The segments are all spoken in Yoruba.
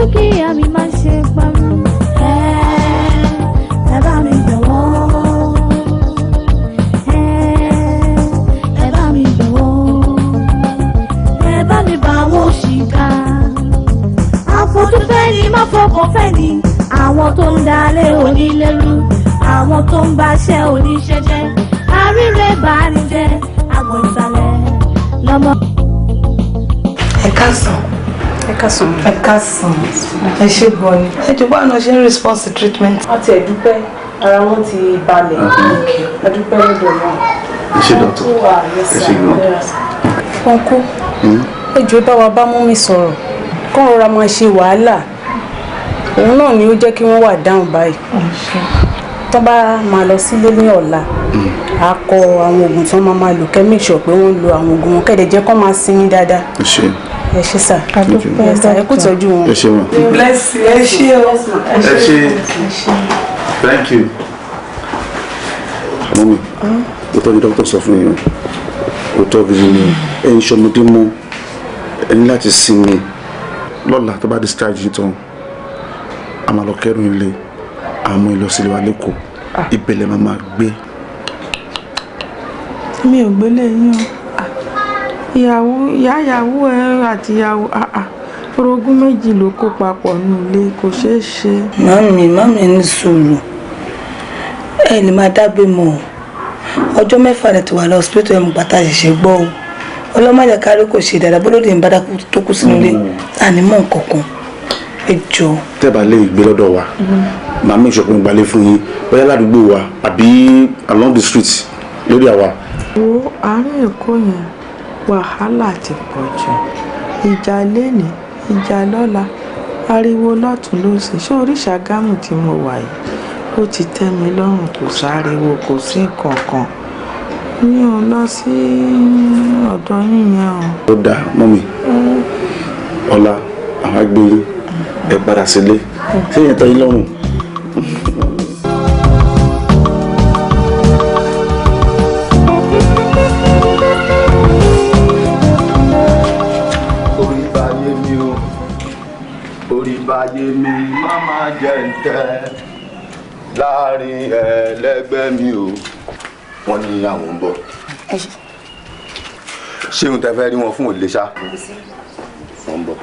dúkìá mi má ṣe pa mí. Ẹ bá mi jọ̀wọ́. Ẹ bá mi jọ̀wọ́. Ẹ bá mi bá wọn ṣìkà. Àfojúfẹ́ ni má fọkàn fẹ́ ni. Àwọn tó ń dalẹ̀ onílẹ̀rú. Àwọn tó ń baṣẹ́ oníṣẹ́ jẹ́. Àríre bá ní jẹ́. Àgbọ̀n ìsàlẹ̀ lọ́mọ. Ẹ káàsán. Ẹ káàsán. Ẹ káàsán. Ẹ ṣe gan ni. Ẹ jọ̀ọ́ báwo ni wọ́n ṣe ń response to treatment? Wọ́n ti ẹ̀dúpẹ́ ara wọn ti balẹ̀. Ẹ̀dúpẹ́ lọ́dọ̀ náà. Ẹ ṣe dọ́tọ̀. Ẹ ṣe gan. Wọ́n kú. Ẹ jọ̀ọ́ bá wa bá mú mi sọ̀rọ̀. Kọ́ rọra máa ṣe wàhálà. Òun náà ni ó jẹ́ kí wọ́n wà dáhùn báyìí. Tó bá máa lọ sílé ní ọ̀la. A kọ àwọn oògùn tí wọ́n máa lò kẹ́ make sure pé wọ́n lo àwọn oògùn wọn kẹ́dẹ̀ jẹ́ kó máa sinmi dáadáa. Ẹ ṣe. Ẹ ṣe sà. Ẹ kú tọ́jú wọn. Ẹ ṣe wọn. Bless you. Ẹ ṣe o. Ẹ ṣe. Thank you. Mọ́mí, ó tọ́jú dókítà sọ fún yín. Ó tọ́jú yín. Ẹ ń ṣọmọdé mọ́. Ẹ ní láti sinmi. Lọ́la tó bá discharge yín tán. A máa lọ kẹ́rù ilé. Àmọ́ ìlọsílẹ̀ wa lẹ́kọ̀ọ́. Ìbẹ̀lẹ̀ máa gbé. Mi ò gbélé yín o. Ìyàwó ẹ àti ìyàwó orogún méjì ló kó papọ̀ nù ilé kò ṣeé ṣe. Mami ní sùúrù. Ẹ ní máa dábẹ́ mọ́ ọjọ́ 6 rẹ̀ ti wà lọ hospital ẹ̀ mú bàtà ṣẹ̀ṣẹ̀ gbọ́ o. Ọlọ́mọdé kárí kò ṣe dáadáa bólódé ń bá dákú tó kú sínú ilé àní mọ̀ nǹkankan. Ẹ jọ̀ọ́. Tẹ́ bá lè gbé lọ́dọ̀ wa màá make sure pé mo gbalẹ̀ fún yín bóyá ládùúgbò wa àbí along the street lórí àwa. Wo àárín Èkó yẹn wàhálà ti pọ̀ jù ìjà lẹ́nìí ìjà lọ́la ariwo lọ́tún lósì ṣé orí Ṣàgámù tí mo wà yìí ó ti tẹ́ mi lọ́rùn kò sáriwo kò sí nǹkan kan mi ò lọ sí ọ̀dọ̀ yín yẹn o. Ó dáa mọ́mí ọ̀la àwọn agbóyin ẹ padà sílé ṣé yẹn tẹ́ yín lọ́rùn. Ayé mi máa jẹ ǹtẹ́ láàrin ẹlẹgbẹ́ mi o wọ́n ní àwọn ń bọ̀. Ṣé ohun tẹ́ fẹ́ rí wọn fún òlé ṣá? Wọ́n ń bọ̀.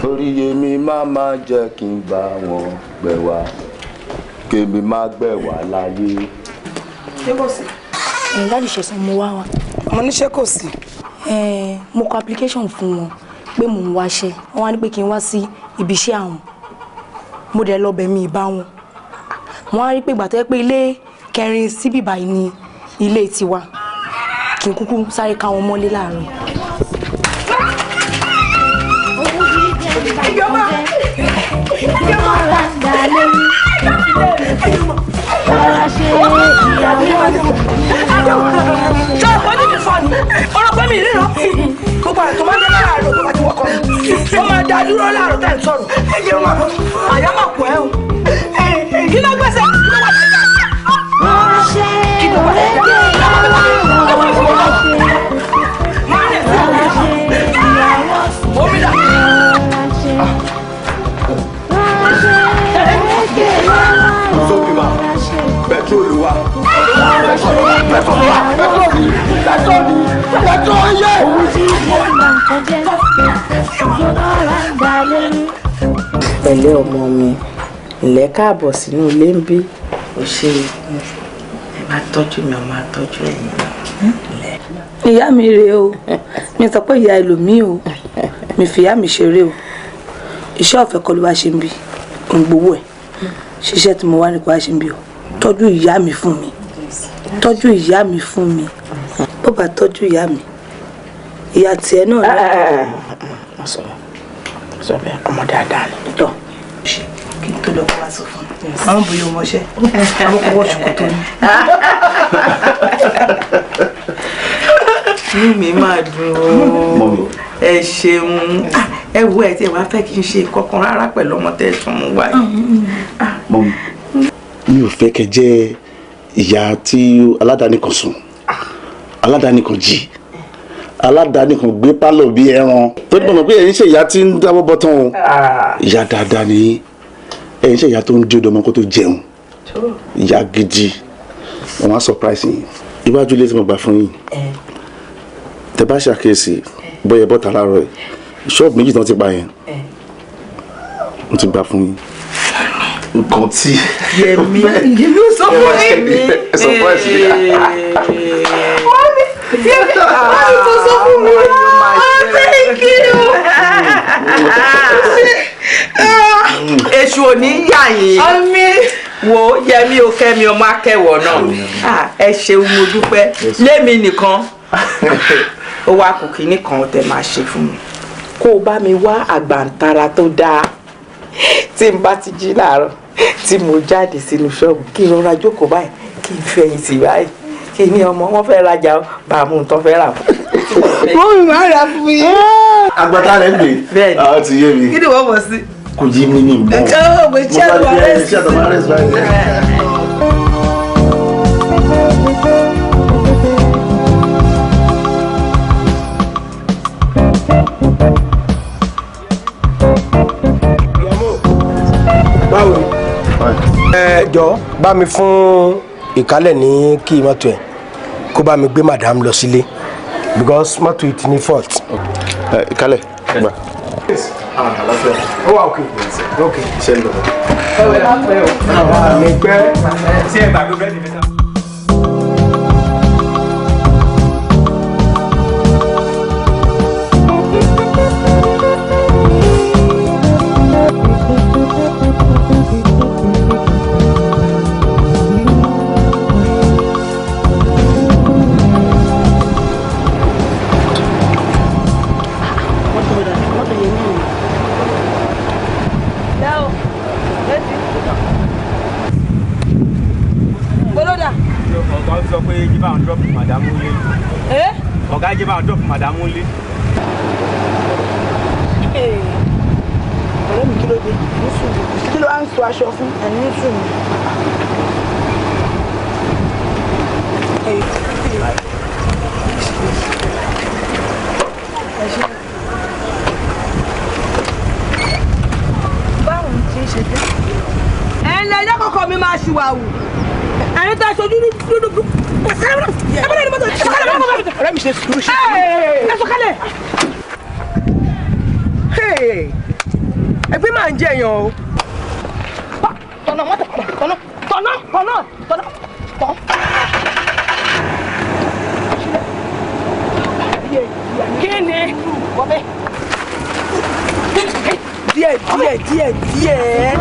Oríyé mi máa jẹ́ kí n bá wọn gbẹ̀ wá kémi má gbẹ̀ wá láyé. Ṣé kò sí? Láti ṣẹ̀sán mo wá wa. Mo ní ṣé kò sí? Mo kọ application fún wọn pé mò ń wáṣẹ́ wọ́n wá ní pé kí n wá sí ibi iṣẹ́ àwọn mo dẹ̀ lọ bẹ̀ mí ìbá wọn wọ́n á rí pé gbàtẹ́ pé ilé kẹrin síbí báyìí ni ilé tiwa kí n kúkú sáré ká wọn mọ́lé láàárọ̀. Ọlọ́pàá mi ríran gbogbo àtọ́ máa ń dé láàárọ̀ tó bá ti wọ́kọ̀ mi ó máa dá dúró láàárọ̀ tẹ́ ń sọ̀rọ̀ ẹ̀jẹ̀ wọn àyà máa pọ̀ ẹ́ o kí ló gbèsè kí ló wà lẹ́yìn kí ló wà pẹtrolu wa Pẹ̀lẹ́ ọmọ mi ilẹ̀ káàbọ̀ sínú ilé ń bí ó ṣe ẹ máa tọ́jú mi ọmọ àtọ́jú ẹ̀yìn. ìyá mi rèé o mi sọ pé ìyá ẹlòmíì o mi fìyà mi ṣeré o iṣẹ́ ọ̀fẹ́ kọ́ ló wá ṣe ń bí ń gbowó ẹ̀ ṣiṣẹ́ tí mo wá ní kó wá ṣe ń bí o tọ́jú ìyá mi fún mi tọ́jú ìyá mi fún mi bó bá tọ́jú ìyá mi ìyá tiẹ̀ náà lọ. sọ bẹ́ẹ̀ ọmọ dáadáa ni. tọ́ kí n tó lọ kó wá sọ fún mi àwọn bòye ọmọọṣẹ́ àwọn kò wọ́ ṣòkòtò ni. inú mi máa dùn ó ẹ ṣeun ẹ wo ẹ tí ẹ wá fẹ́ kí n ṣe kankan rárá pẹ̀lú ọmọ tẹ́ ẹ tún mú wáyé. Mọ́mí mi ò fẹ́ kẹ́ jẹ́ ìyá tí aládàáni kan sùn aládàáni kan jí aládàáni kan gbé pálọ̀ bí ẹran tó ní mọ̀ pé ẹ̀yin ṣe ìyá tí ń dáwọ́ bọ́ tán o ìyá dáadáa ni ẹ̀yin ṣe ìyá tó ń dé ọmọ kó tó jẹun ìyá gidi wọn á surprise yín iwájú ilé tí mo gbà fún yín tẹ bá ṣàkíyèsí bóyá bọ́ta láàárọ̀ ẹ̀ ṣọ́ọ̀bù méjì tán ti pa yẹn mo ti gbà fún yín nǹkan tí Yẹmi ló sọ fún mi. surprise mi. Yẹmi tó sọ fún mi. Thank you. Èṣù ò ní yà yín. Wo Yẹmi o Kẹ́mi ọmọ akẹ́wọ̀ náà. Ẹ ṣeun mo dúpẹ́. Lémi nìkan. Ó wá kù kínní kan tẹ máa ṣe fún mi. Kó o bá mi wá àgbàǹtara tó dáa. Tí n bá ti jí láàárọ̀ tí mo jáde sínú ṣọ́ọ̀bù kí n rọra jókòó báyìí kí n fẹ̀yìntì báyìí kí ní ọmọ wọn fẹ́ rajà bá a mú un tán fẹ́ rà fún mi. Wọ́n mi máa rà fún yín. agbata rẹ̀ ń gbé bẹ́ẹ̀ni àwọn ti yé mi kí ni wọ́n mọ̀ sí. kò jí mi ní ìbọn mo bá di iṣẹ́ àtàwọn arẹ́sì báyìí. báwo jọ bá mi fún ìkálẹ̀ ní kí mọ́tò ẹ̀ kó bá mi gbé madam lọ sílé because mọ́tò yìí ti ní fault. ìkálẹ̀ gbà. ó wà òkè òkè. ṣe ń lọ. mi gbẹ. ṣé ẹ gbàgbé bẹ́ẹ̀ ni mi náà. ọ̀gá jẹ́ bá ọ̀dọ́ fún màdàmú lé. ọ̀rẹ́ mi kí ló dé ní sùúrù kí ló wá ń so aṣọ fún ẹni ní sùúrù. báwo ni tí ń ṣe dé. ẹ ń lẹ ẹjọ́ kọ̀ọ̀kan mi máa ṣìwàwù ẹni tó aṣojú dúdú. ọ̀rẹ́ mi ṣe sùúrù ṣe. ẹ sọ̀kalẹ̀. ẹgbẹ́ máa ń jẹ èèyàn o. tọ̀nà mọ́tò tọ̀nà. kí ni wọ́pẹ́. díẹ̀.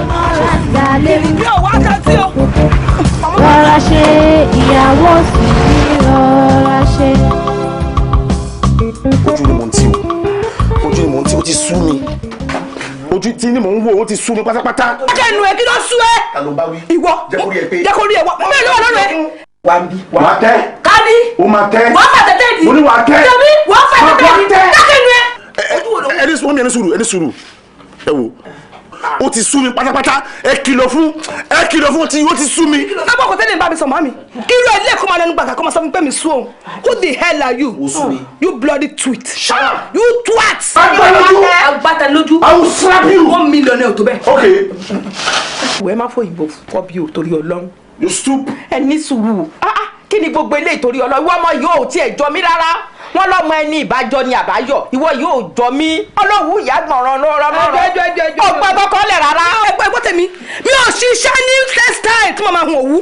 mi ò wá kẹ́tí o. rọra ṣe ìyàwó sì ní rọra ṣe. ojú ni mò ń tì ó ti sú mi ojú tí ni mò ń wò ó ti sú mi pátápátá. jẹ́nu ẹ̀ kí ló sú ẹ. ta ló bá wí. ìwọ jẹ́ kó rí ẹ wá mo bẹ̀rẹ̀ lọ́wọ́ lọ́rọ̀ ẹ. wà á bí. wà á tẹ́. kábí. ó máa tẹ́. wọ́n fà tẹ́tẹ́ di. mo ní wà á tẹ́. jẹ́bi wọ́n fà tẹ́tẹ́ di. dákẹ́nu ẹ. ẹni sùúrù ẹ wò ó ti sú mi pátápátá ẹ kìlọ̀ fún tí ó ti sú mi. lábọ̀ kò tẹ́lẹ̀ ń bá mi sọ mọ́ mi kí irú ilé ẹ̀kọ́ máa lẹnu gbàgbà kọ́ máa sọ fún mi pé mi sú òun who the hell are you you bloody twit you twat. agbátẹ lójú I will slap you. 1 million ẹ̀ ò tó bẹ́ẹ̀. okay. ìwé má fọ ìbò kọ́ bí o torí Ọlọ́run. you stoop. ẹ ní sùúrù kí ni gbogbo eléyìí torí Ọlọ́run ìwọ ọmọ yóò tiẹ̀ jọ mí rárá wọn lọmọ ẹni ìbájọ ni àbáyọ ìwọ yóò jọ mí Ọlọ́run ìyá gbọ̀nràn ọgbà kọ́kọ́ lẹ̀ rárá. ẹgbẹ́ tèmi mi ò ṣiṣẹ́ ní textile tí mo máa hun òwú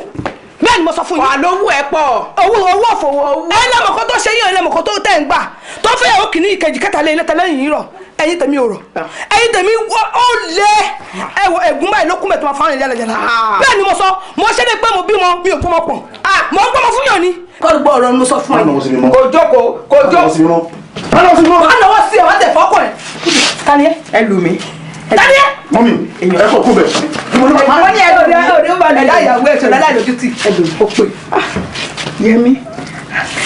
bẹ́ẹ̀ ni mo sọ fún yín. wà lówó ẹ pọ̀. owó òfòwò owó. ẹ lẹ́mọ̀kọ́ tó ṣe yín ẹ lẹ́mọ̀kọ́ tó tẹ̀ ń gbà tó fẹ́ yàwó kìíní ìkejì kẹta lé lẹ́tà lẹ́yìn yìí rọ̀ ẹ̀yin tèmi ò rọ̀ ẹ̀yin tèmi ó lé ẹ̀gún báyìí ló kún mẹ́tọ́ máa fáwọn ìyá lẹ́jẹ̀ náà. bẹ́ẹ̀ ni mo sọ mo ṣe é pé mo bímọ mi ò gbọ́mọ pọ̀ mo ń gbọ́mọ fún yàn ni. kọ́ gbọ́ ọ̀rọ̀ ni mo sọ fún ẹ. kò jókòó. má lọ́wọ́ sí ẹ wá tẹ̀ fọ́kọ̀ ẹ̀. tani ẹ. ẹ lù mí. tani ẹ. mọ́mí ẹ kọ́ kó bẹ̀. wọ́n ní òde ó bá lẹ̀ láyàwó ẹ̀ sọ̀rọ̀ láìlójú tì. ẹ lù mí ó pè. Yẹmi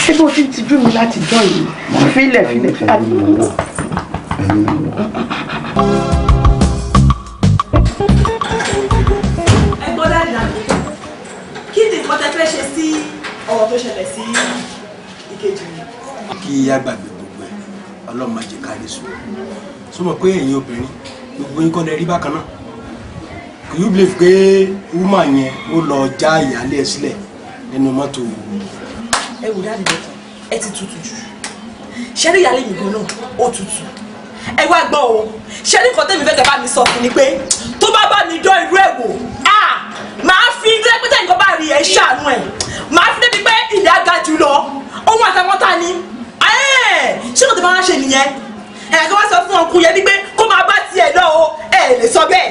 ṣé bó ti ń tijú mi láti jọ yìí fílẹ̀. ẹ gbọ́ dáadáa kí ni nǹkan tẹ́ fẹ́ ṣe sí ọ̀rọ̀ tó ṣẹlẹ̀ sí ìkejì mi. kí a gbàgbé gbogbo ẹ ọlọ́run máa jẹ káàdì sùn súnmọ́ pé ẹ̀yin obìnrin gbogbo yín kọ́ lẹ rí bákan náà kò yóò believe pé woman yẹn ó lọ já ìyáálé ẹ̀ sílẹ̀ nínú mọ́tò. ẹ wò dáàdì dọ́tà ẹ ti tutù jù ṣẹ́rí ìyáálé mi gan náà ó tutù ẹ wá gbọ́ o ṣẹ́rí nǹkan tẹ́mi fẹ́ kẹ́ bá mi sọ fún ni pé tó bá bá mi dán irú ẹ̀ wò máa fi ilé pété nǹkan bá rí ẹ ṣàánú ẹ máa fi débi pé ilé aga jù lọ ohun àtàwọn ta ni ṣé kò tó máa ń ṣe nìyẹn kí wọ́n sọ fún ọkùnrin yẹn ni pé kó máa bá tiẹ̀ lọ o lè sọ bẹ́ẹ̀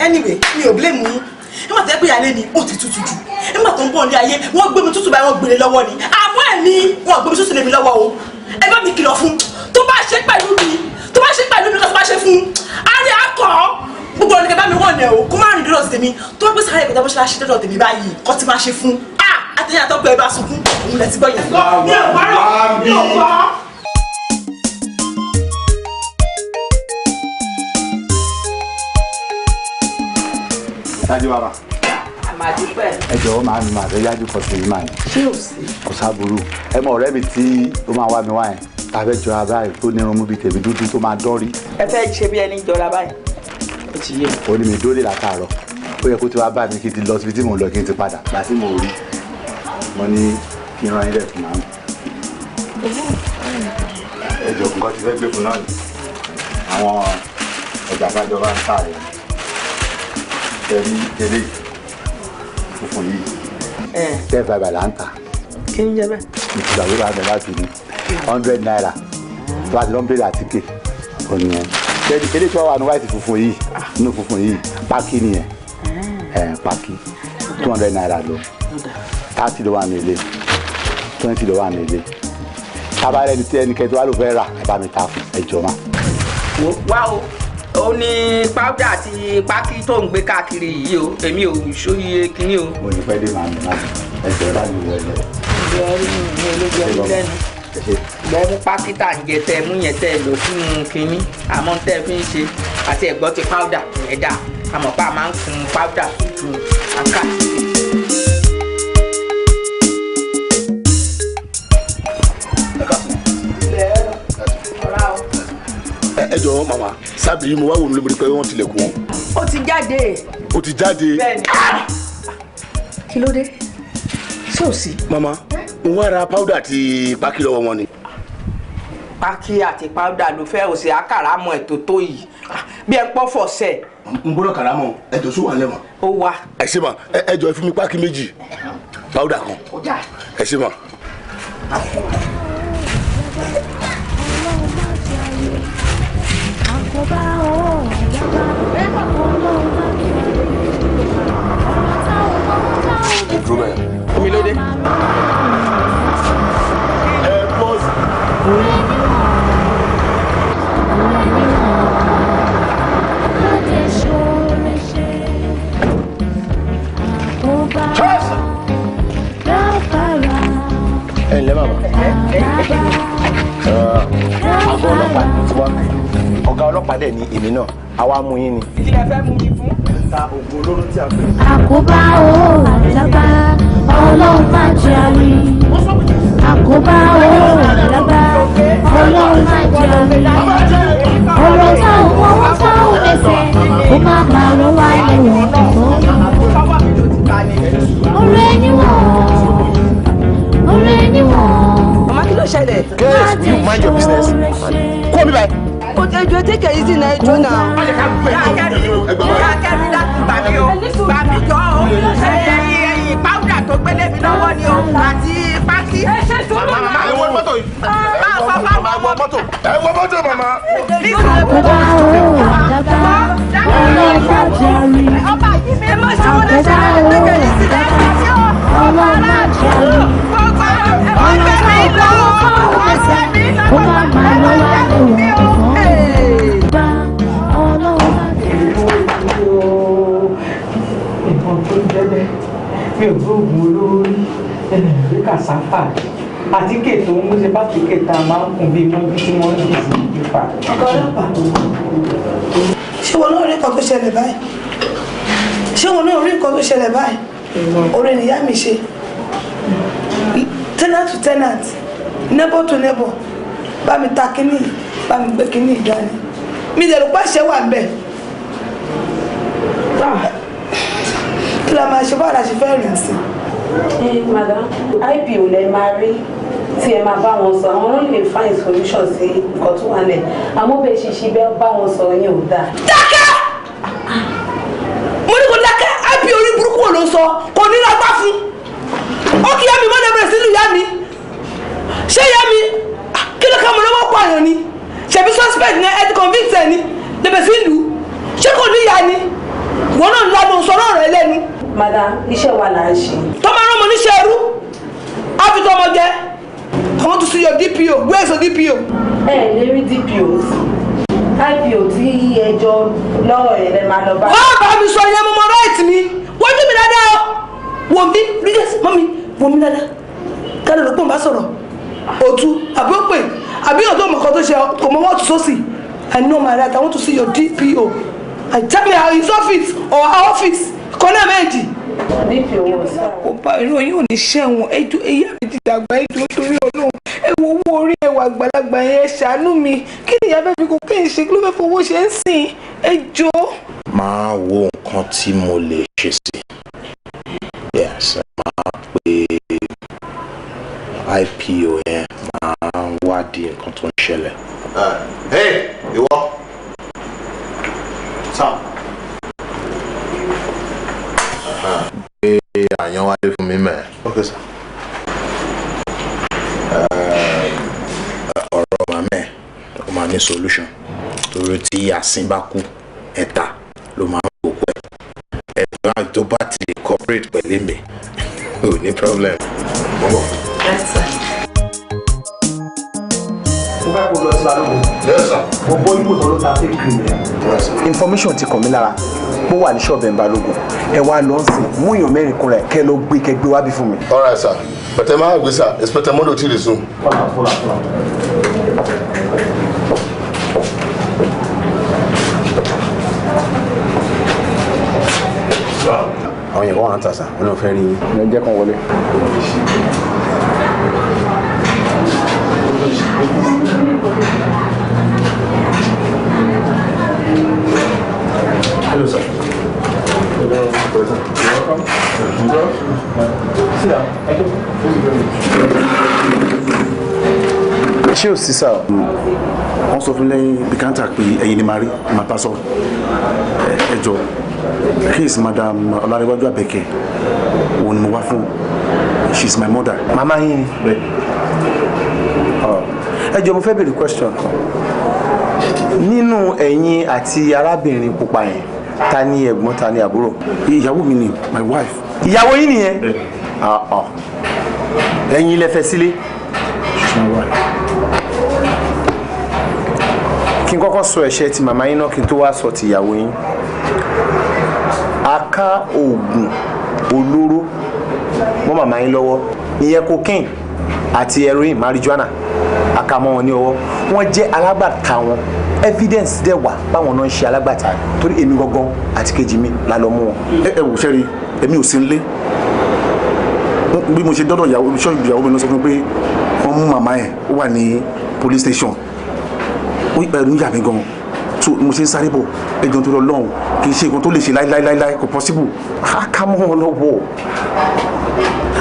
anyway mi ò blame yín nígbà tó yẹ pé ìyáálé ni ó ti tutù jù nígbà tó ń bọ̀ ní ayé wọ́n gbé mi tútù báyìí wọ́n gbélé lọ́wọ́ ni àmọ́ ẹ̀mí wọ́n gbé mi tútù lé mi lọ́wọ́ o ẹ bá mi kìlọ̀ fún tó bá ṣe pẹ̀lú mi kó tó bá ṣe fún àárẹ̀ akọ̀ gbogbo ọ̀nà kẹfà mi wọ̀n nẹ̀ o kó má rìn dọ́dọ̀ tèmi tó bá gbé sáré ìgbésẹ̀ bó ṣe láṣẹ dọ́dọ̀ tèmi báyìí kó ti máa ṣe fún àtẹ̀yìn àtọ́gbọ̀ ẹ bá sunkún òun lẹ̀ ti gbọ́ yẹn. mi ò gbọ́dọ̀ mi ò gbọ́. ṣáájú bàbá. àmàdúpẹ́. ẹ jọ̀wọ́ máa mi máa fẹ́ yájú kan sí yín máa yẹn. ṣé o sí. kò sábúrú ẹ mọ ọ̀rẹ́ mi tí ó máa wá mi wá yẹn tàbí jọra báyìí tó ní irun mú bíi tèmi dúdú tó máa dán rí. ẹ fẹ́ ṣe bí ẹni jọra báyìí ó ti yé mi. ó ní mi dólé látàárọ̀ ó yẹ kó ti wá bá mi kí n ti lọ síbi tí mò ń lọ kí n ti padà gbà tí mo rí mo ní kí n ran ilẹ̀ fún màmí. ẹjọ nǹkan ti fẹ́ gbé fún náà ni àwọn ọjà kájọba ń tà rẹ̀ tẹ̀lé tẹ̀lé funfun yìí tẹ́ fẹ́ bàlá ń tà. kí ni jẹ bẹ́ẹ̀. ìtìgbàgbé bá bẹ̀ láti ní 100 naira tó bá ti lọ ń béèrè àtíkè ònìyẹn tẹ̀lé tí wọ́n wà ní wáìtì funfun yìí nínú funfun yìí pákí nìyẹn pákí 200 naira lọ 30 ló wà ní ilé 20 ló wà ní ilé tábàárẹ̀ ní tí ẹnikẹ́ni tó wà ló fẹ́ rà ẹ bá mi ta fún ẹjọ́ máa. wá o ó ní pàwùdà àti pákí tó ń gbé káàkiri yìí o èmi ò ṣóyè kínní o. mo ní pẹ́ dé màmí náà ẹ̀jẹ̀ bá mi wọ ẹ̀jẹ̀. ìjọ rí mi ò lè jẹ mí lẹ́nu ìgbà mú pákí tà ń jẹ tẹ mú yẹn tẹ lọ sínú kínní àmọ́ tẹ fi ń ṣe àti ẹ̀gbọ́n ti pàwùdà ẹ̀dá àmọ́ pa máa ń kun pàwùdà tuntun àkàtì. ẹ jọ̀ọ́ màmá sábìrì mo wá wò lórí pé wọ́n tilẹ̀kùn wọn. ó ti jáde. ó ti jáde. bẹ́ẹ̀ni. kí ló dé ṣé ò sí. màmá mo wá ra powder àti pákí lọ́wọ́ wọn ni. pákí àti powder ló fẹ́ òsè àkàrà mọ ètò tó yìí bí ẹ pọ́ fọ̀ṣẹ́. n gbọ́dọ̀ kàrà mọ́ ẹjọ́ sún wà lẹ́wọ̀n. ó wà. ẹ ṣe mà ẹ jọ̀ọ́ ẹ fún mi pákí méjì powder kan ẹ ṣe mà. Omi ló dé. ẹ ǹlẹ́ màmá. àgọ́ ọlọ́pàá ti wá ọ̀gá ọlọ́pàá dẹ̀ ní èmi náà àwa mú yín ni. kí lẹ fẹ́ mú mi fún. ta oògùn olóró tí a pè. àkóbá o àlábá ọlọ́run má jẹ́ àrí. àkóbá o àlábá ọlọ́run má jẹ́ àrí. ọ̀rọ̀ táwọn ọwọ́ táwọn lẹ́sẹ̀ kó má máa lọ wá ẹ̀wọ̀n tó. ọ̀rẹ́ níwọ̀n ọ̀rẹ́ níwọ̀n. màmá kí ló ṣẹlẹ̀. Grace, will you mind your business? Kó mi báyìí. o tẹ jọ tẹkẹ yìí sí náà ẹjọ náà. ìyá kẹ́mi dákun gbàmí o gbàmí jọ o ẹ̀yìn pàwùdà tó gbélé mi lọ́wọ́ ni o àti pákí. ẹ wọ mọ́tò yìí. ẹ wọ mọ́tò. ẹ wọ mọ́tò màmá. àkóbá o àlábá ọlọ́run má jẹ́ àrí. ọba yìí mi má ṣe wọlé ṣe tẹkẹ yìí sí náà ẹjọ ọlọ́run má jẹ́ àrí. ọlọ́run má jẹ́ àrí. kó má máa lọ wá ẹ̀wọ̀n tó. nǹkan tó ń jẹ́lẹ̀ mi ò gbóògùn olórí rí kàsáfà àtíkè tó ń múṣe bá tíkè tá a máa ń kún bí mọ́jú tí wọ́n ń dì sí ìfà. ṣé wọn náà rí nǹkan tó ṣẹlẹ̀ báyìí ṣé wọn náà rí nǹkan tó ṣẹlẹ̀ báyìí ọ̀rẹ́ nìyá mi ṣe tenant to tenant neighbor to neighbor bá mi ta kíní bá mi gbé kíní ìdání mi dẹ̀ ló pàṣẹ wà bẹ́ẹ̀ kí la máa ṣe báwo la ṣe fẹ́ rìn sí. madam ipo lè máa rí tí ẹ máa bá wọn sọ àwọn náà lè find solution sí nǹkan tó wà lẹ̀ àmọ́ bẹ́ẹ̀ ṣiṣẹ́ bẹ́ẹ̀ bá wọn sọ yẹn ò dáa. dákẹ́ mo ní kó dákẹ́ ipo orí burúkú wo ló sọ kò ní lọ gbá fún ó kì í yá mi mọ́lẹ̀ bẹ̀rẹ̀ sílùú yá mi ṣé yá mi kí ló ká mo lọ́wọ́ pààyàn ni ṣebí suspect ní ẹ ti convict ẹ ni lẹ́bẹ̀ sílùú ṣé kò ní yá ni wọn náà lanu sọ̀rọ̀ rẹ lẹ́nu. madam iṣẹ́ wa là ń ṣe. tọ́mọ rán mo níṣẹ́ ẹrú á fi tọmọ jẹ I want to see your DPO where is your DPO. ẹ lè rí DPO ipo tí ẹjọ́ lọ́rọ̀ yẹn lè máa lọ bá. wọ́n bá mi sọ yẹn mo mọ right mi wọ́n dún mi dáadáa o wò mí rígẹ́sì mọ́ mi wò mí dáadáa kálí ló pọ̀ bá sọ̀rọ̀ òtún àbí ó pè àbí ọ̀dọ́ ọmọkan tó ṣe kò mọ wọ́n tún sósì I know my right I want to see your DPO and tell me how his office or our office kọ́nà méjì. DPO wọ̀ sí. ọba ìròyìn ò ní ṣẹ́wọ̀n ẹjọ́ èyí àmì ti dàgbà ẹjọ́ torí ọlọ́run ẹ wo owó orí ẹwà àgbàlagbà yẹn ṣàánú mi kí ni ìyá fẹ́ fi kó kéyìn ṣe kí ló fẹ́ fowó ṣe ń sìn ẹjọ́. máa wo nǹkan tí mo lè ṣe sí yes máa pe IPO yẹn máa wádìí nǹkan tó ń ṣẹlẹ̀. hey ìwọ sam. gbé àyàn wálé fún mi mẹ́. okay sir. ọ̀rọ̀ màmẹ́ ó máa ní solution torí tí àsìn bá kú ẹ̀ta ló máa ń gbòkú ẹ̀ ẹ̀gbọ́n tó bá ti lè cooperate pẹ̀lú mi ò ní problem. mo fẹ́ kó lọ sí balógun. mo bọ́ ibò tó ló ta fake cream yẹn. information ti kàn mí lára mo wà ní ṣọ́ọ̀bù ẹ̀ ń balógun ẹ wá lọ sí mú èèyàn mẹ́rin kúnra ẹ̀ kẹ́ lọ gbé kẹ́ gbé wá bí fún mi. all right sir pẹ̀tẹ́ máa gbé sir inspector mondo ti resume. àwọn yẹn wọ́n á ń tà sá wọn náà fẹ́ rí yín. ẹ jẹ́ kàn wọlé. Hello, sir. Hello, sir. You're welcome. Sit down. Thank you. Ṣé o sí sá o? wọ́n sọ fún lẹ́yìn bíkántà pé ẹ̀yin ni màá rí màá bá sọ ẹ jọ case madam Ọlárẹ̀wájú Àbẹ̀kẹ́ òun ni mo wá fún she is my mother. màmá yín ni. ẹ jọ mo fẹ́ béèrè question kan nínú ẹ̀yin àti arábìnrin pupa yẹn ta ni ẹ̀gbọ́n ta ni àbúrò. ìyàwó mi ni my wife. ìyàwó yín nìyẹn. ẹ̀yin ilẹ̀ fẹ́ sílé. kí n kọ́kọ́ sọ ẹ̀ṣẹ̀ ti màmá yín náà kí n tó wá sọ ti ìyàwó yín. a ká oògùn olóró mọ́ màmá yín lọ́wọ́ ìyẹn cocaine àti heroin marijuana a ká mọ́ wọn ní ọwọ́ wọ́n jẹ́ alágbàtà wọn evidence dẹ̀ wà báwọn náà ń ṣe alágbàtà torí èmi gangan àti kejì mi la lọ mú wọn. ẹ wò sẹ́rí èmi ò sí ń lé bí mo ṣe dọ́dọ̀ ìyàwó mi lọ sọ fún mi pé wọ́n mú màmá ẹ̀ ó wà ní police station ẹnu yà mí gan so mo ṣe ń sáré bọ̀ ẹjọ́ tó lọ lọ́hùn kì í ṣe nǹkan tó lè ṣe láíláíláí kò possible. a ká mọ́ wọn lọ́wọ́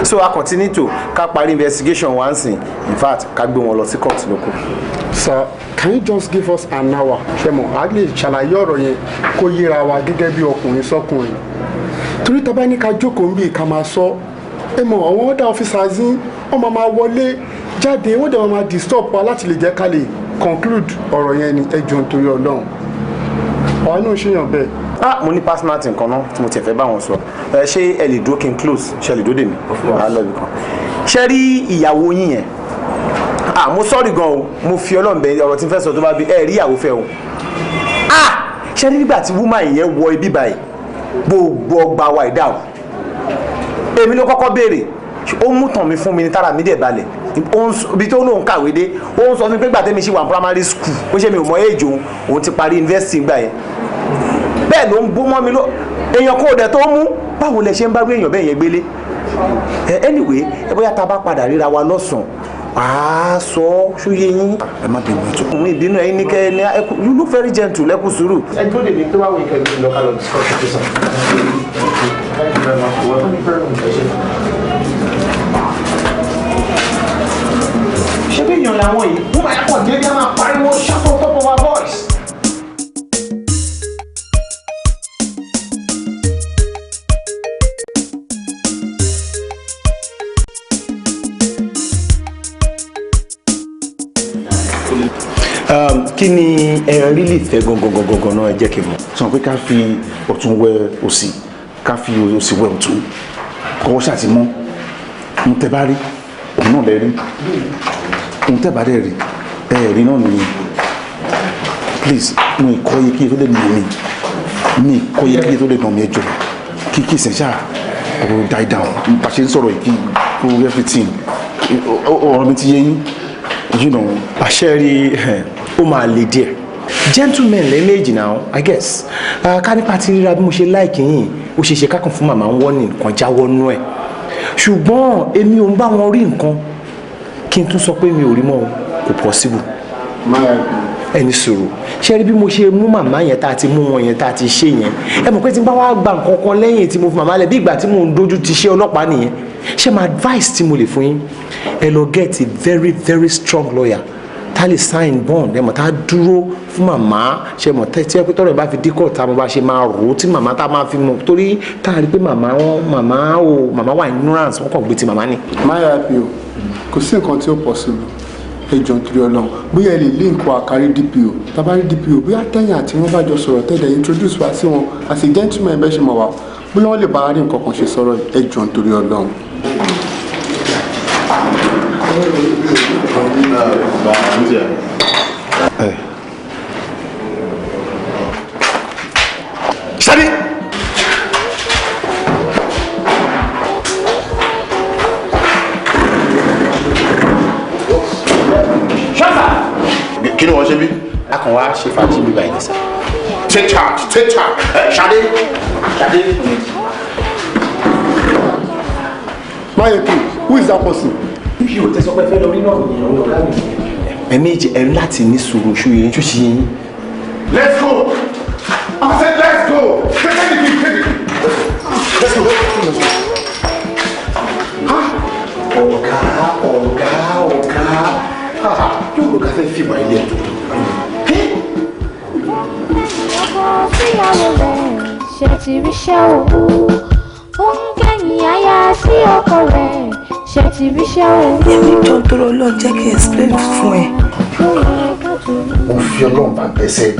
so a continue to ká parí investigation wa ń sìn in fact ká gbé wọn lọ sí court lóko. Sir, can you just give us an hour? ṣe mọ̀ a lè ṣàlàyé ọ̀rọ̀ yẹn kó yíra wa gẹ́gẹ́ bí ọkùnrin sọ́kùnrin torí tá bá ní ká jókòó ń bí ká máa sọ ẹ mọ̀ àwọn other officers yín wọ́n máa wọlé jáde wọ́n dẹ̀ máa disturb wa láti lè jẹ́ ká lè conclude ọ̀rọ̀ yẹn ní ẹjọ́ nítorí Ọlọ́run ọ̀hún náà ṣèyàn bẹ́ẹ̀. mo ní personal thing kan náà tí mo tiẹ̀ fẹ́ bá wọn sọ ṣé ẹ lè dúró kí n close ṣe lè dúró dè mí wàá lọ ibì kan ṣé rí ìyàwó yín yẹn mo sọ́ọ̀rì gan o mo fi Ọlọ́run bẹ̀ ọ̀rọ̀ tí n fẹ́ sọ tó bá bí ẹ rí ìyàwó fẹ́ o ṣé nígbà tí woman yẹn wọ ibi báyìí gbogbo ọgbà wa ìdá o èmi ló kọ́kọ́ béèrè ó mú tàn mí fún mi ní tára mi dẹ̀ balẹ̀ ibi tó lóun kàwé dé ó ń sọ fún mi pé gbà tẹ́mi ṣì wà primary school ó ṣe mi ò mọ èjì òun ti parí university gbà yẹn bẹ́ẹ̀ ló ń bú mọ́ mi ló èèyàn kó o dẹ̀ tó mú báwo lẹ ṣe ń bá gbé èèyàn bẹ́ẹ̀ yẹn gbélé anyway ẹ bóyá tá a bá padà ríra wa lọ́sàn-án wàá sọ ṣóyè yín. ẹ má bínú ètò. òun ìbínú ẹ̀yin ní kẹ́ ní you look very gentle lẹ́kùn sùúrù. ẹ dúró dè mí tó bá wọ ìkẹ́gbẹ́ lọ́kà lọ discuss it sir. ṣé bí èèyàn làwọn yìí wọ́n máa pọ̀ déédéé máa pariwo shout on top of our voice. kí ni ẹ rí lè fẹ́ gangan náà ẹ jẹ́ kí n mọ̀. sọ pé ká fi ọ̀tún wẹ òsì ká fi òsì wẹ ọ̀tún kọ́wọ́ ṣàtìmọ́ ń tẹ́ bá rí òun náà lẹ rí òun tẹ́ bá dẹ̀ rí ẹ rí náà nìyí please mo ìkọ́ yẹ kí ẹ tó lè nà mí mi ìkọ́ yẹ kí ẹ tó lè nà mí ẹjọ́ kí ìsẹ̀ṣà ọ̀rọ̀ die down bá ṣe ń sọ̀rọ̀ yìí kí everything ọ̀rọ̀ mi ti yé yín you know. àṣẹ rí ó máa le díẹ̀ gentleman lẹ́ẹ̀mejì náà I guess ká nípa ti ríra bí mo ṣe láìkì yìí ó ṣe ṣe kákan fún màmá ń wọ́n ní nǹkan jáwọ́ nú ẹ̀ ṣùgbọ́n èmi ò ń bá wọn rí nǹkan kí n tún sọ pé mi ò rí mọ́ kò possible ẹni sọ̀rọ̀ ṣe rí bí mo ṣe mú màmá yẹn tá a ti mú wọn yẹn tá a ti ṣe yẹn ẹ mọ̀ pé tí n bá wá gba nǹkan kan lẹ́yìn tí mo fi màmá lẹ̀ bí ìgbà tí mo ń dojú ti ṣe ọlọ́pàá nìyẹn ṣe máa advice tí mo lè fún yín ẹ lọ get a very very strong lawyer tá lè sign bond ẹ mọ̀ tá dúró fún màmá ṣe mọ̀ tí ẹ pé tọ́rọ̀ ẹ bá fi díkọ̀ tá mo bá ṣe máa rò ó tí màmá tá máa fi mọ̀ torí tá a rí pé màmá wà ignorance wọ́n kàn gbé ti màmá ni. máyà bí o kò sí nǹkan tí ó possible ẹjọ nítorí Ọlọ́run bóyá ẹ lè link wa kárí DPO tàbá rí DPO bóyá tẹ̀yìn àti wọn bá jọ sọ̀rọ̀ tẹ́lẹ̀ introduce wa sí wọn as a gentleman bẹ́ẹ̀ ṣe mọ̀ wá bóyá wọ́n lè bá rí nǹkan kan ṣe sọ̀rọ̀ ẹjọ nítorí Ọlọ́run. Ṣadé. kí ni wọ́n ṣe bí. a kàn wá ṣe fàájì bíbá yìí sá. take charge Ṣadé. Mayeku, who is that person? bí o tẹsán pé fẹ́ lọ rí náà nìyẹn ló rà mí. ẹ̀mí ẹ̀rú láti ní sùúrù ṣó yẹn ṣó ṣe yẹn. let's go I said let's go take it let's go. ọ̀gá yóò lọ ká fẹ́ fìmọ̀ ilé ẹ̀ tó tó. ọkọ síyàwó rẹ̀ ṣe ti ríṣẹ́ òwú ó ń kẹ́yìn aya sí ọkọ rẹ̀ ṣe ti ríṣẹ́ òwú. èmi jọ tó lọ lọ jẹ́ kí n explain fún ẹ. mo fi Ọlọ́run bá bẹ́sẹ̀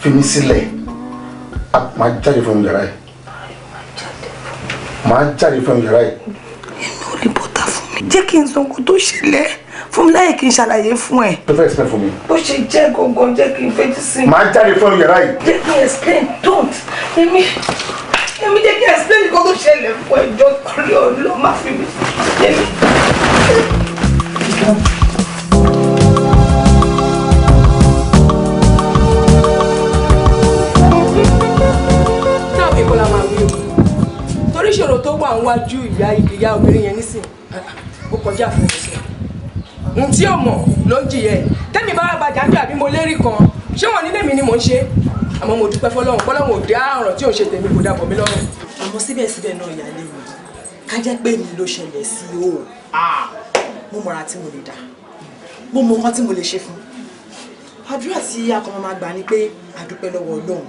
fi mí sílẹ̀ máa jáde fún yàrá yìí máa jáde fún yàrá yìí. èmi ò lè bọ́tà fún mi jẹ́ kí n sọ nǹkan tó ṣẹlẹ̀ fún mi láyè kí n ṣàlàyé fún ẹ. tó fẹ́ explain fún mi. bó ṣe jẹ́ gangan jẹ́ kí n fetí sí. máa jáde fún yàrá yìí. jẹ́ kí n explain don't èmi jẹ́ kí n explain nǹkan tó ṣẹlẹ̀ fún ẹjọ́ torí ọlọ́ má fi mi èmi. náà èkó la máa wí o torí ìṣòro tó wà níwájú ìyá obìnrin yẹn nísìn ó kọjá àfẹnusọ ohun tí ò mọ̀ ló ń jìyẹ tẹ́mi bá bàjá ń jà bí mo lérí kan ṣé wọn ní lèmi ni mò ń ṣe àmọ́ mo dúpẹ́ fọlọ́run fọlọ́run ò dá ọ̀rọ̀ tí ò ń ṣe tèmi kò dàbọ̀ mí lọ́rùn. àmọ́ síbẹ̀síbẹ̀ náà ìyáálé mi ká jẹ́ pé mi ló ṣẹlẹ̀ sí o mo mọ̀ra tí mo lè dà mo mọ nǹkan tí mo lè ṣe fún àdúrà tí akọmọ máa gbà ni pé àdúpẹ́ lọ́wọ́ Ọlọ́run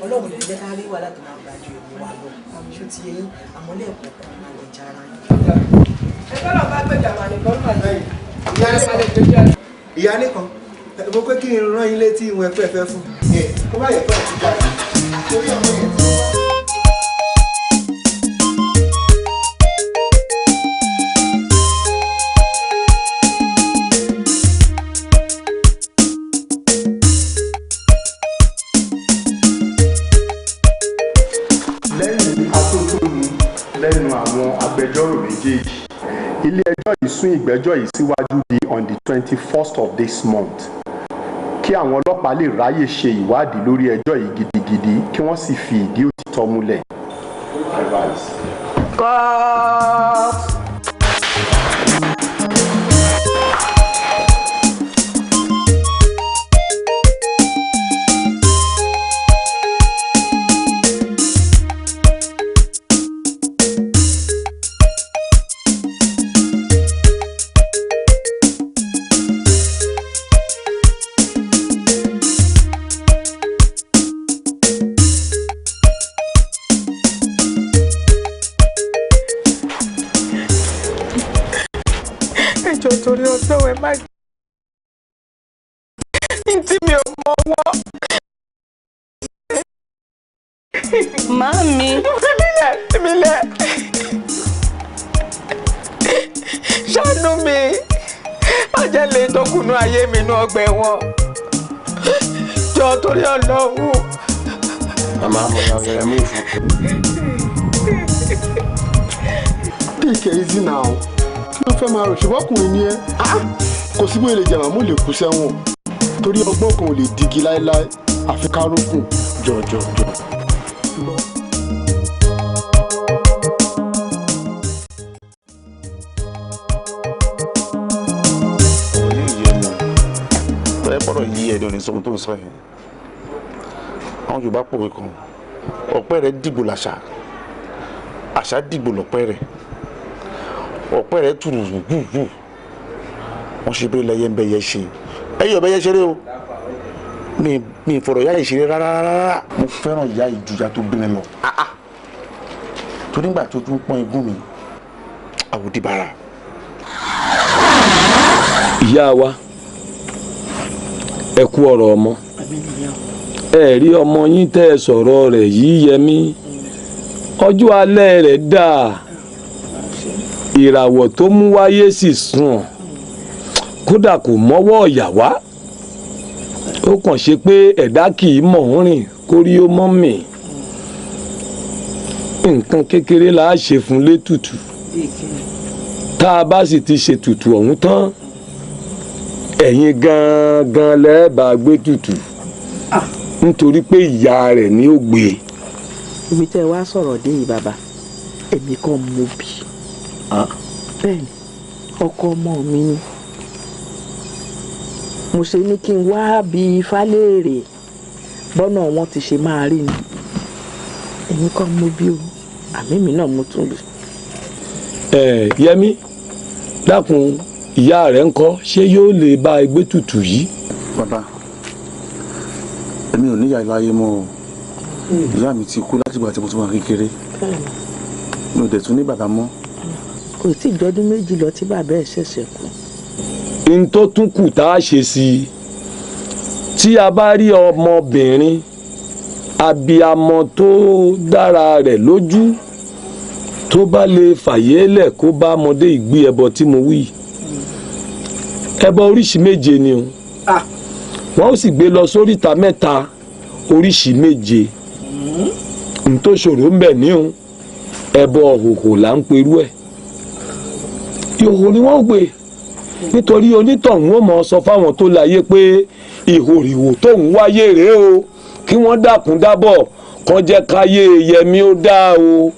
Ọlọ́run lè jẹ́ ká rí wàhálà tó máa gbà ju èmi wà lọ ṣó ti yẹ yín àmọ́ lẹ́ẹ̀kọ́ kan máa lè já ara yín. ẹgbẹ́ náà bá gbẹ̀jà mà nìkan ń bàjẹ́ ìyá nìkan mo pé kí n rán yín létí ìwọ̀n ẹ̀fẹ́ fẹ́ fún kó má yẹ fẹ́ ti jáde torí ọmọ yẹn. lẹ́yìn atótónu lẹ́nu àwọn agbẹjọ́rò méjèèjì ilé-ẹjọ́ yìí sún ìgbẹ́jọ́ yìí síwájú di on the 21st of this month kí àwọn ọlọ́pàá lè ráyè ṣe ìwádìí lórí ẹjọ́ yìí gidigidi kí wọ́n sì fi ìdí òtítọ́ múlẹ̀. Cut. ẹ má jẹ́ tí mi ò mọ wọ́n. Màámi. Mílẹ̀. Ṣàánú mi. Má jẹ́ lè tókùnú ayé mi ní ọgbà ẹ̀wọ̀n. Jọ torí Ọlọ́run. Màmá mo yà ọ̀rẹ́ mú ìfún. Take it easy now. Kí ló fẹ́ máa rò ṣùgbọ́n ọkùnrin ni ẹ́? Kò sí bóyá lè jẹ màmú lè kú sẹ́wọ̀n. Torí ọgbọ́n kan ò lè digi láéláé àfi ká rókùn jọjọjọ. Ọ̀rọ̀ yìí ẹ̀dùn ní sọ́kùn tó ń sọ yẹn. Àwọn Yorùbá pòwe kan ọ̀pẹ rẹ̀ dìgbò làṣà àṣà dìgbò lọ̀pẹ rẹ̀ ọ̀pẹ rẹ̀ tùrù gbùgbù wọ́n ṣe bí lẹ́yẹ ń bẹ yẹ ṣe ẹ̀yẹ ọ̀bẹ yẹ ṣeré o mi ìfọ̀rọ̀ ìyá ìṣeré rárá mo fẹ́ràn ìyá ìjùjà tó bínú lọ tó nígbà tó tún pọ́n igún mi àwòdìbàrà. Ìyá wa ẹ kú ọ̀rọ̀ ọmọ ẹ rí ọmọ yín tẹ́ ẹ sọ̀rọ̀ rẹ̀ yìí Yẹmí ọjọ́ alẹ́ rẹ̀ dáa ìràwọ̀ tó mú wáyé sì sùn kódà kò mọ́wọ́ ọ̀yà wá ó kàn ṣe pé ẹ̀dá kì í mọ̀ ń rìn kórí ó mọ́ mì nǹkan kékeré là á ṣe fún létùtù tá a bá sì ti ṣètùtù ọ̀hún tán ẹ̀yin gangan lẹ́ẹ̀bà gbé tutù nítorí pé ìyá rẹ̀ ni ó gbé. Ibi tẹ́ ẹ wá sọ̀rọ̀ dé yìí bàbá èmi kan mo bí bẹ́ẹ̀ ni ọkọ ọmọ mi ni mo ṣe ní kí n wá bí Ifá léèrè bọ́nà wọn ti ṣe máa rí ni èmi kan mo bí o àmì mi náà mo tún bí. Yẹmí dákun ìyá rẹ̀ ń kọ́ ṣé yóò lè bá ẹgbẹ́ tutù yìí. Bàbá èmi ò níyà láyé mọ́ o ìyá mi ti kú látìgbà tí mo tún wà kékeré mi ò dẹ̀ tún ní bàbá mọ́. Kò tí ì jọdún méjì lọ tí bàbá ẹ̀ ṣẹ̀ṣẹ̀ kú. n tó tún kù tá a ṣe sí i tí a bá rí ọmọbìnrin abiyamọ tó dára rẹ̀ lójú tó bá lè fàyélẹ̀ kó bá ọmọdé ìgbé ẹbọ tí mo wí ẹbọ oríṣi méje ni o wọn ó sì gbé lọ sóríta mẹ́ta oríṣi méje n tó ṣòro ń bẹ ní o ẹbọ òhòhò là ń perú ẹ̀ ìhòhò ni wọ́n gbé nítorí onítọ̀hún ó mọ̀ sọ fáwọn tó láyé pé ìhòrìwò tóun wáyé rèé o kí wọ́n dákun dábọ̀ kàn jẹ́ káyé Yẹmí ó dá o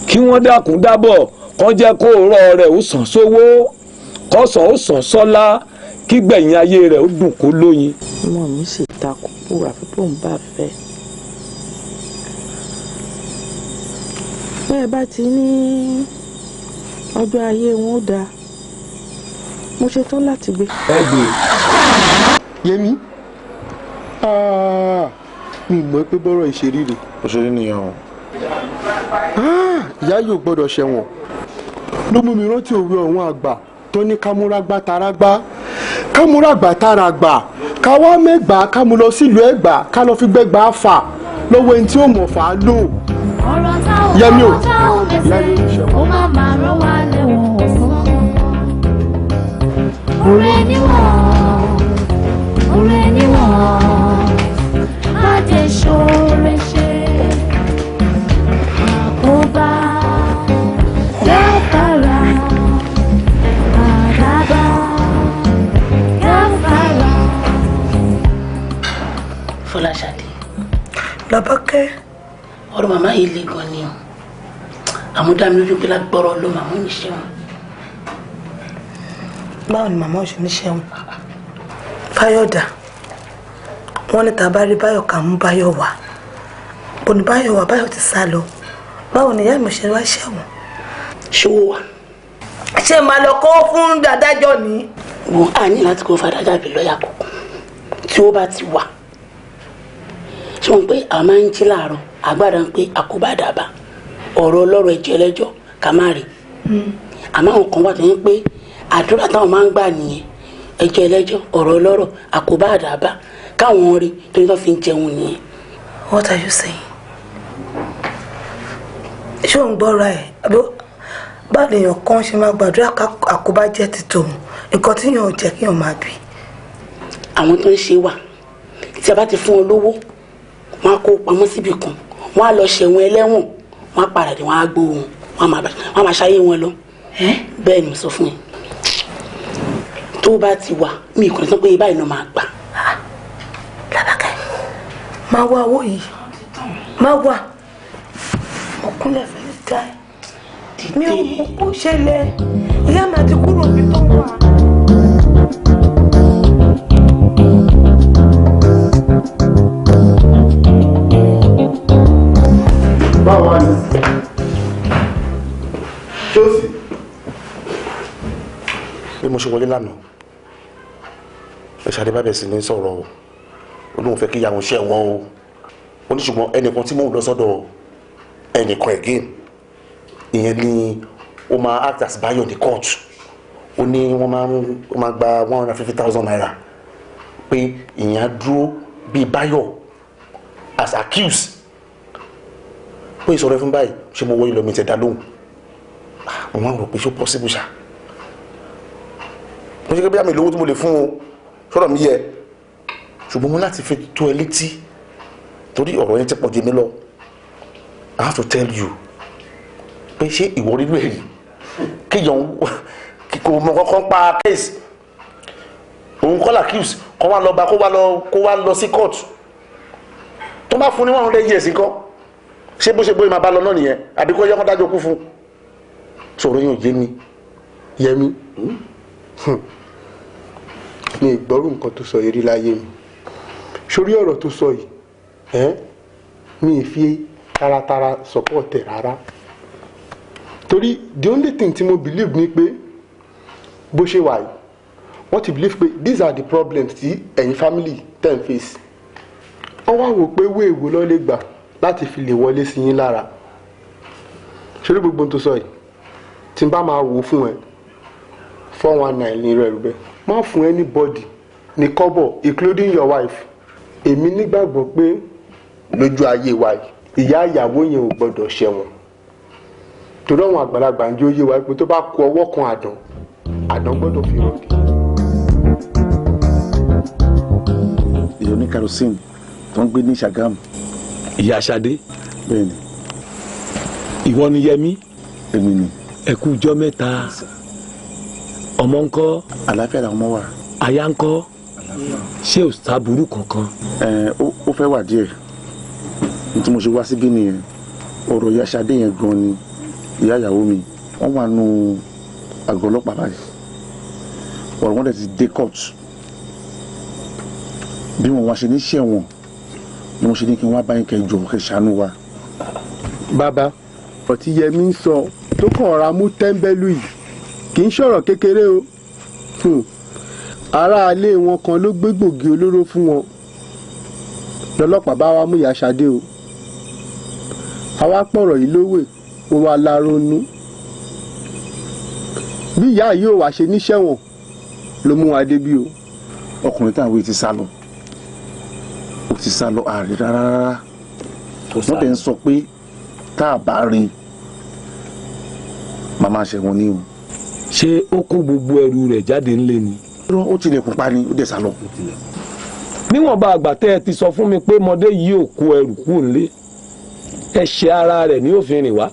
kí wọ́n dákun dábọ̀ kàn jẹ́ kó rọ̀ rẹ̀ ó sàn sówó kọ́sàn ó sàn sọ́lá kí gbẹ̀yìn ayé rẹ̀ ó dùn kó lóyin. ọmọ mi sì ta kókó àfikún ń bá fẹ́. bẹ́ẹ̀ bá ti ní ọjọ́ ayé wọn ó dáa mo ṣetán láti gbé. ẹ gbé. Yẹmí mi mọ̀ pé bọ́rọ̀ ìṣeré rè. òṣèré nìyẹn o. ìyá yóò gbọ́dọ̀ ṣẹ̀wọ̀n ló mú mi rántí òwe ọ̀hún àgbà tó ní kámúrágbá tarágbá kámúrágbá tarágbá ká wá mẹ́gbàá ká mú lọ sílùú Ẹ̀gbá ká lọ fi gbẹ́gbàá fà lọ́wọ́ ẹni tí ó mọ̀ fà á lò. Yẹmí o Yẹmí o ṣẹ̀wọ̀n. ó má máa rán wá lẹ́wọ̀n ọ̀sán. Ọ̀rẹ́ níwọ̀n má jẹ́ ṣoore ṣe àkóbá gáfárà àdábá gáfárà. Fọláṣadé. Lọ́bọ́kẹ́. ọ̀rọ̀ màmá yìí le gan ni o àmúdámi lójú pé lágbọ́rọ̀ ló màmá mi ṣẹ́wọ̀n. báwo ni màmá ọ̀ṣun ní ṣẹ́wọ̀n Báyọ̀dà wọ́n ní tàbá rí Báyọ̀ kà mú Báyọ̀ wá bò ní Báyọ̀ wá Báyọ̀ ti sá lọ báwo ni ìyá mi ṣe wá ṣẹ́wọ̀n. ṣòwò wa. ṣé màá lọ kó fún adájọ́ ni. wọn á ní láti kó fún adájọ́ àbí lọ́ọ̀yà kọ̀ọ̀kan tí ó bá ti wà ṣé wọn pé àwọn máa ń jí láàárọ̀ àgbàdo ń pé àkóbá àdàbà ọ̀rọ̀ ọlọ́rọ̀ ẹjọ́ ẹlẹ́jọ́ ká má rí àmọ́ àwọn kan wà tó ń pé àdúrà táwọn máa ń gbà nìyẹn ẹjọ́ ẹlẹ́jọ́ ọ̀rọ̀ ọlọ́rọ̀ àkóbá àdàbà káwọn rí torí tó fi ń jẹun nìyẹn. What are you saying? ṣé ò ń gbọ́ra ẹ̀ báwo lèèyàn kan ṣe máa gbàdúrà àkóbá jẹ́ ti tòun nǹkan tí yàn ò jẹ́ kí yàn máa bì. àwọn tó ń ṣe wà tí a bá ti fún wọn lówó wọn á kó pamọ́ síbì kan wọn á lọ ṣẹ̀wọ̀n ẹlẹ́wọ̀n wọn á padà dé wọn á gbowó wọn á máa ṣayé wọn lọ bẹ́ẹ̀ ni mo sọ fún yín tó bá ti wà mí kò ní sọ pé báyìí náà máa gbà. Làbákẹ́ máa wá owó yìí máa wá ọkùnrin ẹ̀fẹ̀ lè dá ẹ̀ mi ò mọ̀ kó ṣẹlẹ̀ ìyá mi àti kúrò mi tó wà. báwo ni ṣé ó sì bí mo ṣe wọlé lánàá ẹ̀ṣadé bá bẹ̀ sí ní sọ̀rọ̀ o olóhùn fẹ́ kí ìyàwó ṣẹ̀ wọ́n o ó ní ṣùgbọ́n ẹnìkan tí mò ń lọ sọ́dọ̀ ẹnìkan again ìyẹn ni ó máa act as bayo ní court ó ní wọ́n máa gba 150,000 naira pé ìyẹn á dúró bíi bayo as accused pé ìsọ̀rọ̀ ẹ fún báyìí ṣé mo wọlé lọ mi tẹ̀ dá lóhùn mo máa ń rò pé ṣó possible ṣá mo ṣe pé bí àmì ìlówó tí mo lè fún o sọ̀rọ̀ mi yẹ ṣùgbọ́n mo láti fi tó ẹ létí torí ọ̀rọ̀ yẹn ti pọ̀ jù mí lọ I have to tell you pé ṣé ìwọ rí lóye rí kéèyàn kò mọ kankan pa case òun kọ́ accuse kọ́ wá lọ bá kó wá lọ sí court tó bá fún ní 100 years nǹkan ṣé bó ṣe bóyá máa bá lọ náà nìyẹn àbí kó yẹ kó dájọ́ kú fún sọ̀rọ̀ yóò yé mi. Yẹmi mi ìgbọ́rù nǹkan tó sọ yìí rí láyé mi sórí ọ̀rọ̀ tó sọ yìí mi ì fi taratara support ẹ̀ rárá torí the only thing tí mo believe ni pé bó ṣe wà yìí wọ́n ti believe pé these are the problems tí ẹ̀yin family ten face wọ́n wá wò pé wéèwò ló lè gbà láti fi lè wọlé sí yín lára sórí gbogbo tó sọ yìí tí n bá máa wò fún ẹ 419 ní rẹ̀ rúbẹ́ má fún anybody ní kọ́bọ̀ including your wife èmi nígbàgbọ́ pé lójú ayé wa yìí ìyá ìyàwó yẹn ò gbọ́dọ̀ ṣẹ̀wọ̀n torí àwọn àgbàlagbà ń jẹ́ òye wa pé tó bá kù ọwọ́ kan àdán gbọ́dọ̀ fi rọ̀kì. ìyá ní kerosene tó ń gbé ní Ṣàgámù. ìyá Ṣadé. bẹ́ẹ̀ni. ìwọ ni Yẹmí. èmi ni. ẹ kú ọjọ́ mẹ́ta ọmọ ńkọ́. àlàáfíà làwọn ọmọ wà. aya ńkọ́. ṣé ò sábúrú kankan. ó fẹ́ wà díẹ̀ ní tí mo ṣe wá síbí nìyẹn ọ̀rọ̀ ìyá Ṣadé yẹn gan ni ìyá ìyàwó mi wọ́n wà nù àgọ́ ọlọ́pàá báyìí ọ̀rọ̀ wọn dẹ̀ ti dé court bí wọn wá ṣe ní ṣẹ̀wọ̀n ni mo ṣe ní kí n wá báyìí kẹjọ kẹ ṣàánú wa. bàbá ọtí Yẹmí ń sọ tó kàn ra mú tẹ́ḿbẹ́lú yìí kì í ṣọ̀rọ̀ kékeré o aráalé wọn kan ló gbé gbòógì olóró fún wọn lọ́lọ́pàá bá wa mú ìyá Ṣadé o àwa pọ̀rọ̀ yìí lówè ó wá láronú bí ìyá yìí ò wá ṣe níṣẹ̀wọ̀n ló mú wa débí o. ọkùnrin táwọn ti sá lọ ó ti sá lọ ààrẹ rárá wọ́n dẹ̀ ń sọ pé tá a bá rí màmá ṣẹ̀wọ̀n ni o. ṣé ó kó gbogbo ẹrù rẹ̀ jáde ńlẹ̀ ni. ó tilẹ̀kùn pa ni ó dẹ̀ sá lọ. níwọ̀nba àgbà tẹ́ ẹ ti sọ fún mi pé ọmọdé yìí ò kó ẹrù kúrò nílé ẹ̀ṣẹ̀ ara rẹ̀ ni ó fi rìn wá.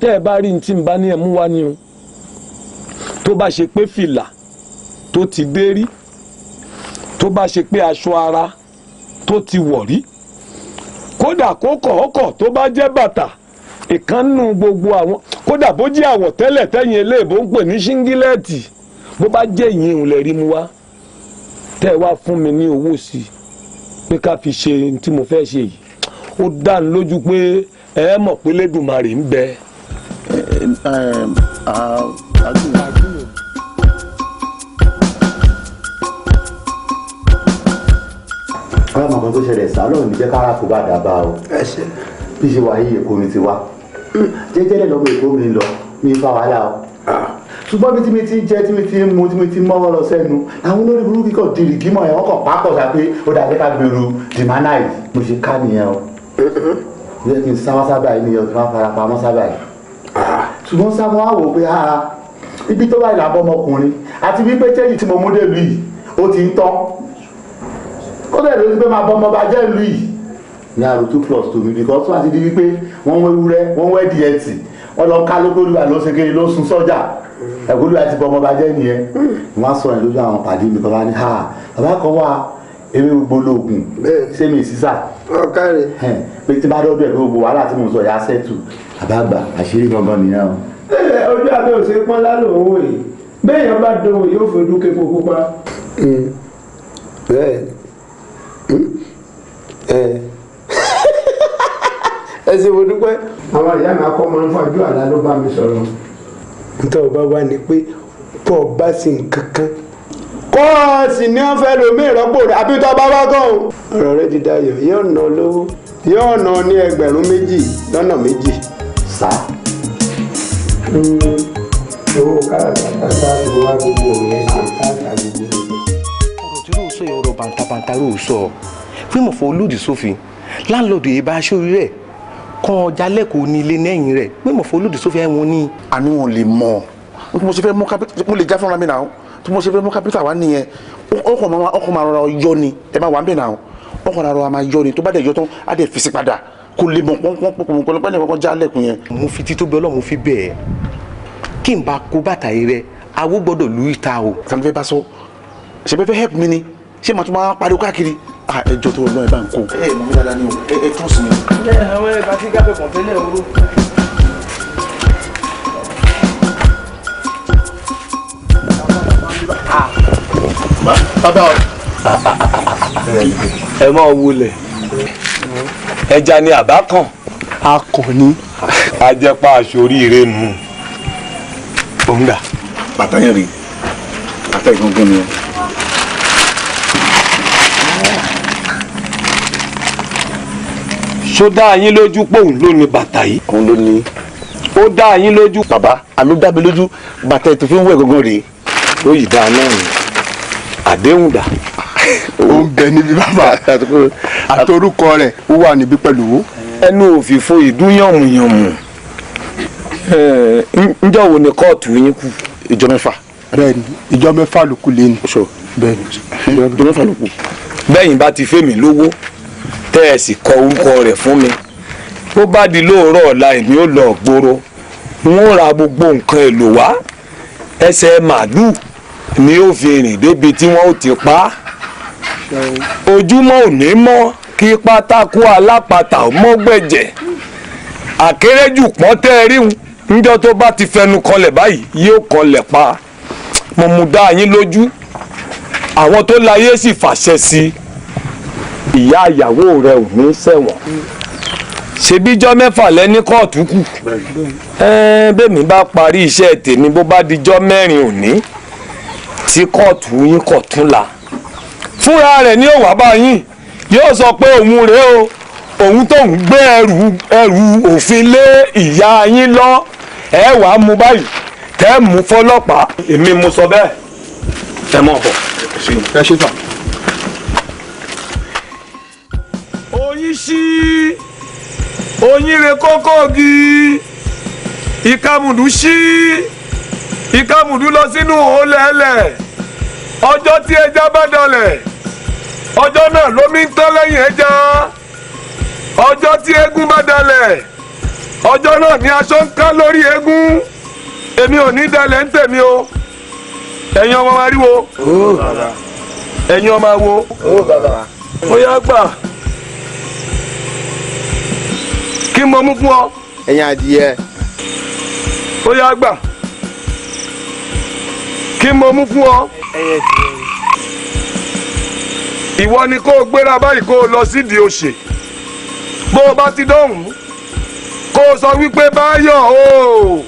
tẹ́ ẹ bá rí ní tí n bá ní ẹ mú wá ni o tó bá ṣe pé fìlà tó ti dé rí tó bá ṣe pé aṣọ ara tó ti wọ̀ rí kódà kó kọ̀ọ̀kọ̀ tó bá jẹ́ bàtà ìkànnù gbogbo àwọn kódà bó jẹ́ àwọ̀tẹ́lẹ̀ tẹ́yìn eléèbó ń pè ní ṣíngílẹ́ẹ̀tì bó bá jẹ́ ìyẹn òun lè rí mu wá tẹ́ ẹ wá fún mi ní owó sí i pé ká fi ṣe tí mo fẹ́ ṣe yìí ó dá mi lójú pé ẹ mọ̀ pé lẹ́dùnmarè ń bẹ. àwọn ọmọ tó ṣẹlẹ̀ sálọ̀ ní jẹ́ kára kó bá dábàá o bí ṣe wà yí èkó mi ti wá jẹ́jẹ́lẹ̀ lọ́mọ èkó mi lọ mi fa wàhálà o ṣùgbọ́n bí tí mi ti jẹ tí mi ti mu tí mi ti mọ́wọ́ lọ sẹ́nu àwọn olórí burúkú kò dìrì gímọ̀ ẹ̀ wọ́n kàn pápọ̀ sá pé ó dàgbé ká gbèrú dìmánàì mo ṣe ká nìyẹn o bí ẹ ti sáwọ́ sábà yìí nìyẹn o ti máa fara pamọ́ sábà yìí ṣùgbọ́n sábà wà wò pé ibi tó bá ìlàbọ̀ ọmọkùnrin àti wípé chẹ́yìn tí mo mú dé lu yìí ó ti ń tán ó dẹ̀ ló ti pé máa bọ́ ọmọ bá jẹ́ lu yìí ní àrò 2+2 mi because wọ́n ti di wípé wọ́n wẹ́ wúrẹ́ wọ́n wẹ́ díẹ̀ tì wọ́n lọ ká lókòlùwà ló ṣe kiri ló sun sọ́jà ẹ̀kọ́lùwà ti bọ́ ọmọ bá jẹ́ nìyẹn wọ́n á sọ ẹ̀ lójú àwọn pàdé mi kan bá ní bàbá kan wà ewé gbogbo lóògùn sẹ́mi sísà pé tí bá dọ́dọ̀ ẹ̀ gbogbo wàhálà tí mo sọ yà á sẹ́tù bàbá àgbà àṣírí gangan nìyẹn o. ojú àbẹ̀ òsè pọ́n lálẹ́ òun wòye bẹ́ẹ̀ yẹn bá dánwò yóò fojú kéko pupa. bẹ́ẹ̀ ẹ ṣe mo dúpẹ́. àwọn ìyá mi akọ́ máa ń fọjú àlá ló bá mi sọ̀rọ̀. nítorí ọba wa ni pé tó o bá sì nǹkan kan kọ́ ọ sì ní wọ́n fẹ́ lomi ìrọ́pò rẹ̀ àbí tó bá wá kàn ó. ọ̀rọ̀ rẹ ti dayọ̀ yóò ná lówó yóò ná ní 2,000 lọ́nà 2. sá. owó káràkátà sáré wá gbogbo òun ẹ̀ ṣe káàkiri gbogbo. ọ̀rọ̀ tí ló sọ yẹn ọ̀rọ̀ bàǹtàbàǹtà ló sọ fún ìmọ̀fọ́ olódì sófin láńlọ́ọ̀dù yìí bá aṣọ rẹ̀ kan ọjà lẹ́kọ̀ọ́ ní ilé lẹ́yìn rẹ̀ pé ìmọ̀fọ́ olódì sófin ẹ̀wọ̀n ní. àní wọn lè mọ bí mo ṣe fẹ́ mú kápítà mo lè já fúnra mi náà tí mo ṣe fẹ́ mú kápítà wá nìyẹn ọkọ̀ máa rọra yọ ni ẹ máa wà ń bẹ̀ náà ọkọ̀ rọra máa yọ ni tó bá dẹ̀ yọ tán á dẹ̀ fi sí padà kó lè mọ pọ́npọ́npọ́npọ́n ní kọ́kọ́ já lẹ́kùn yẹn. mo fi títóbi Ọlọ́run fi bẹ́ẹ̀ kí n bá kó bàtà yìí rẹ awó gbọ́dọ̀ lù í ta o. sani fẹ́ bá sọ ṣe fẹ́ help mi ni ṣé màá tún máa pariwo káàkiri ẹjọ́ tó lọ ẹ bá ń kó. ẹ mọ̀ mi dáadáa ni o ẹ tún sí mi. àwọn ẹ̀ka tí gáfẹ́ kàn tẹ́lẹ̀ oró. bàbá o. ẹ máa wulẹ̀ ẹja ni àbá kan. akọni. ajẹ́pá aṣoríire nù. òǹgà. bàtà yẹn rí bàtà ìgbọ̀ngàn ni o. ṣó dá yín lójú pòun ló ní bàtà yìí. òun ló ní. ó dá yín lójú. bàbá àló dá mi lójú bàtà ètò fi ń wẹ̀ gangan rèé. ó yìí dáa náà ni àdéhùn dà. ó ń bẹ níbi bàbá àtorúkọ rẹ̀ ó wà níbí pẹ̀lú. ẹnu òfìfo ìdúnyànmùyànmù ǹjọ́ wo ni kóòtù yín kù. ìjọ mẹ́fà. bẹ́ẹ̀ni ìjọ mẹ́fà ló kù lẹ́nu. bẹ́ẹ̀ni ìjọ mẹ́fà ló kù. bẹ́yìn bá ti fẹ́ mi lówó tẹ́ ẹ sì kọ orúkọ rẹ̀ fún mi bó bá di lóòrọ̀ ọ̀la èmi ò lọ gbòòrò n ó ra gbogbo nǹkan èlò wá ẹsẹ̀ màálùú ni ó fi rìn débi tí wọ́n ó ti pa á ojúmọ́ ò ní mọ́ kí pátákó alápatà ó mọ́gbẹ̀jẹ̀ àkéréjù pọ́n tẹ́ ẹ ríhun níjọ́ tó bá ti fẹnu kọlẹ̀ báyìí yóò kọlẹ̀ pa mo mú dá yín lójú àwọn tó láyé sì fàṣẹ sí ìyá ìyàwó rẹ ò ní ṣẹ̀wọ̀n ṣebíjọ́ mẹ́fà lẹ́ní kóòtù kù bẹ́ẹ̀mi bá parí iṣẹ́ tèmi bó bá dijọ́ 4 òní tí kóòtù yín kọ̀ tún la fúnra rẹ̀ ní òwà báyìí yóò sọ pé òun rèé o òun tó ń gbé ẹrù òfin lé ìyá yín lọ ẹ wàá mú báyìí tẹ́ mú fọlọ́pàá èmi mo sọ bẹ́ẹ̀ ẹ mọ̀ bọ̀. ẹ ṣe tà. oyin sí oyin re kókógi ìkàmùdù sí ìkàmùdù lọ sínú òólẹ́ẹ̀lẹ̀ ọjọ́ tí ẹja bá dọlẹ̀ ọjọ́ náà lómi ń tán lẹ́yìn ẹja ọjọ́ tí eégún bá dalẹ̀ ọjọ́ náà ni aṣọ ń ká lórí eégún èmi ò ní dalẹ̀ ń tèmi o ẹ̀yin ọmọ máa rí wo ẹ̀yin ọmọ wo ó yá gbà kí mo mú fún ọ. ẹ̀yin adìyẹ. ó yá gbà kí mo mú fún ọ. ìwọ ni kó o gbéra báyìí kó o lọ sídìí òṣè bó o bá ti dọ̀hún kó o sọ wípé báyọ̀ o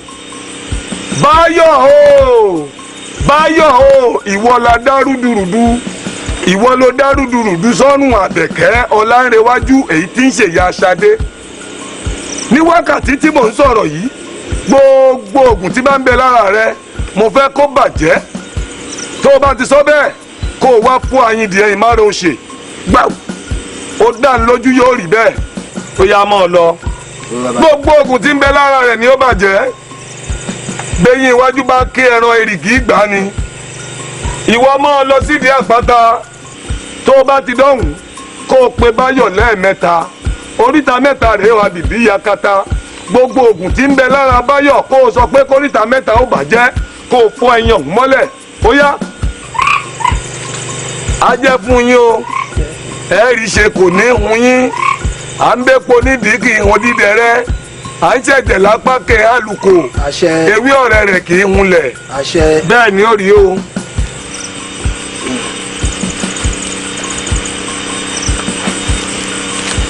báyọ̀ o báyọ̀ o ìwọ la dá rúdurùdu ìwọ ló dá rúdurùdu sọ́run àbẹ̀kẹ́ ọ̀làǹrẹ̀wájú èyí tí ń ṣèyá aṣadé ní wákàtí tí mò ń sọ̀rọ̀ yìí gbogbo oògùn tí bá ń bẹ lára rẹ mo fẹ́ kó bàjẹ́ tó o bá ti sọ bẹ́ẹ̀ kó o wá fún Àyìndé ìmárè òṣè gbà ó dá lójú yóò rí bẹ́ẹ̀ ó yá mọ́ ọ lọ gbogbo oògùn tí ń bẹ lára rẹ̀ ni ó bàjẹ́ bẹ́yìn iwájú bá ké ẹran èrìgì gbà ni ìwọ mọ́ ọ lọ sídìí àpáta tó o bá ti dọ̀hùn kó o pe Báyọ̀ lẹ́ẹ̀mẹ́ta oríta mẹ́ta rèé wá bìbí yakata gbogbo oògùn tí ń bẹ lára Báyọ̀ kó o sọ pé kóríta mẹ́ta ó bàjẹ́ kó o fọ́ ẹyin ọ̀hún mọ́lẹ̀ ó yá á jẹ́ fún yín o ẹ̀rí ṣe kò ní hun yín à ń bẹ́po nídìí kì í hun dídẹ rẹ à ń ṣẹ̀jẹ̀ lápá kẹ́ àlùkò ewé ọ̀rẹ́ rẹ̀ kì í hunlẹ̀ bẹ́ẹ̀ ni ó rí o.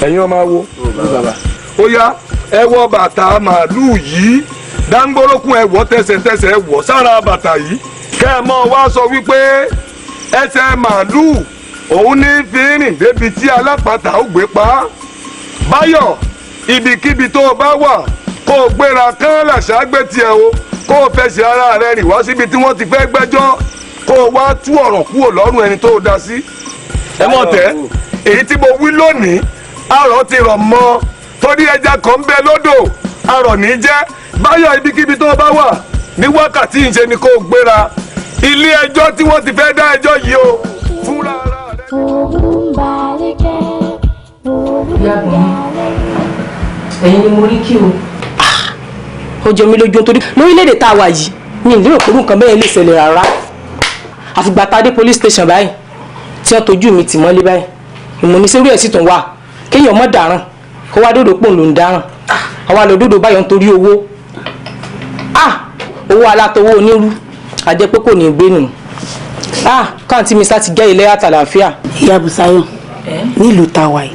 ẹ̀yin ọmọ wo ó yá ẹ wọ bàtà màálùú yìí dáńgbórókùn ẹ wọ̀ tẹsẹ̀tẹsẹ̀ ẹ wọ̀ sára bàtà yìí kẹ́ ẹ mọ́ wá sọ wípé ẹsẹ̀ màálùú òun ní fi rìn débi tí alápàtà ó gbé pa á. Báyọ̀ ibikíbi tó o bá wà kó o gbéra kán làṣà gbé tiẹ̀ o kó o fẹsẹ̀ ara rẹ rìn wá síbi tí wọ́n ti fẹ́ gbẹ́jọ́ kó o wá tú ọ̀ràn kúrò lọ́rùn ẹni tó o dá sí. ẹ mọ̀ tẹ́ èyí tí mo wí lónìí arọ̀ ti rọ̀ mọ́ torí ẹja kan ń bẹ lódò arọ̀ ní jẹ́. Báyọ̀ ibikíbi tó o bá wà ní wákàtí ìṣe ni kó o gbéra ilé ẹjọ́ tí wọ́n ti fẹ́ dá ẹjọ́ yìí o fúnra ara rẹ. ẹ̀yin ni mo rí kí o. ó jọ mí lójú nítorí lórílẹ̀‐èdè tá a wà yìí ní ìlérò pé nǹkan bẹ́ẹ̀ lè ṣẹlẹ̀ rárá àfìgbà tá a dé police station báyìí tí wọ́n tójú mi tì mọ́lé báyìí ìmọ̀nisẹ́rú ẹ̀ sì tún wà kéèyàn mọ́ dáràn kó wá dòdò pò ń lò ń dáràn àwa lọ dòdò báyọ̀ nítorí owó owó alátọwọ́ onírú àjẹ́ pé kò ní gbé nù káàntì mi sá ti gẹ́ ilé àtàlàáfíà. ìyá Bùsáyọ̀ nílùú táwa yìí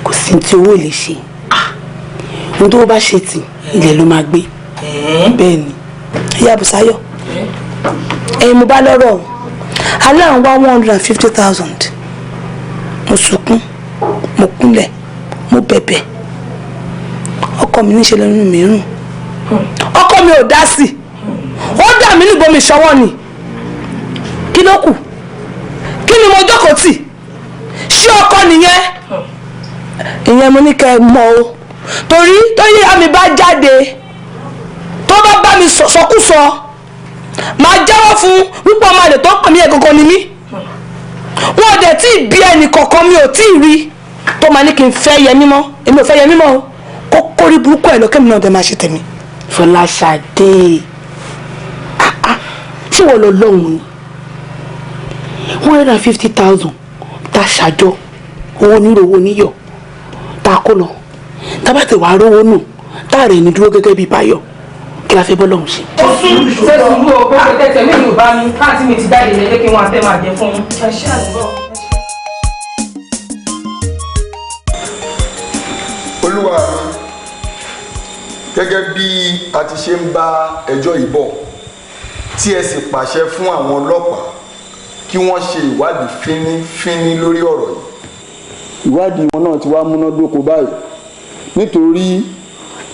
kò sí tí owó lè ṣe ohun tó bá ṣe tì ilẹ̀ ló máa gbé bẹ́ẹ̀ ni. ìyá Bùsáyọ̀ mo bá lọ́rọ̀ alẹ́ àwọn wá 150,000 mo sunkún mo kúnlẹ̀ mo bẹ̀bẹ̀ ọkọ mi níṣẹ́ lẹ́nu mìíràn ọkọ mi ò dá sí ó dà mí níbomi ṣọwọ́ ni kí ló kù kí ni mo jókòó tì ṣé ọkọ nìyẹn ìyẹn mo ní kẹ́ ẹ mọ̀ o torí tóyí àmì bá jáde tó bá mi sọkúsọ máa jẹ́wọ́ fún wípé ọmọ àlè tó pè mí ẹ̀gọ́gọ́ ni mí wọn ò dẹ̀ tí ì bí ẹnì kọ̀ọ̀kan mi ò tí ì rí tó máa ní kí n fẹ́ yẹ mímọ́ èmi ò fẹ́ yẹ mímọ́ o kó kórí burúkú ẹ̀ lọ́kẹ́ mi náà dẹ̀ máa ṣe tèmi. Fọláṣadé ṣé wọ́n lọ lọ́hùn ni 150,000 tá a ṣàjọ owó nílò owó níyọ̀ tá a kó lọ tá a bá tẹ̀ wá rówó nù tá a rẹ̀ ní dúró gẹ́gẹ́ bí Báyọ̀ kí la fẹ́ bọ́ lọ́hùn ṣe. ó sùn ṣe sùúrù o gbogbo tẹ̀tẹ̀ mi ò bá mi káàtì mi ti jáde lẹ́lẹ́ kí wọ́n á fẹ́ máa jẹ fún un. ẹ ṣe àdúgbò. Olúwa gẹ́gẹ́ bí a ti ṣe ń bá ẹjọ́ yìí bọ̀ tí ẹ sì pàṣẹ fún àwọn ọlọ́pàá kí wọ́n ṣe ìwádìí fínífíní lórí ọ̀rọ̀ yìí. ìwádìí wọn náà ti wá múnádóko báyìí nítorí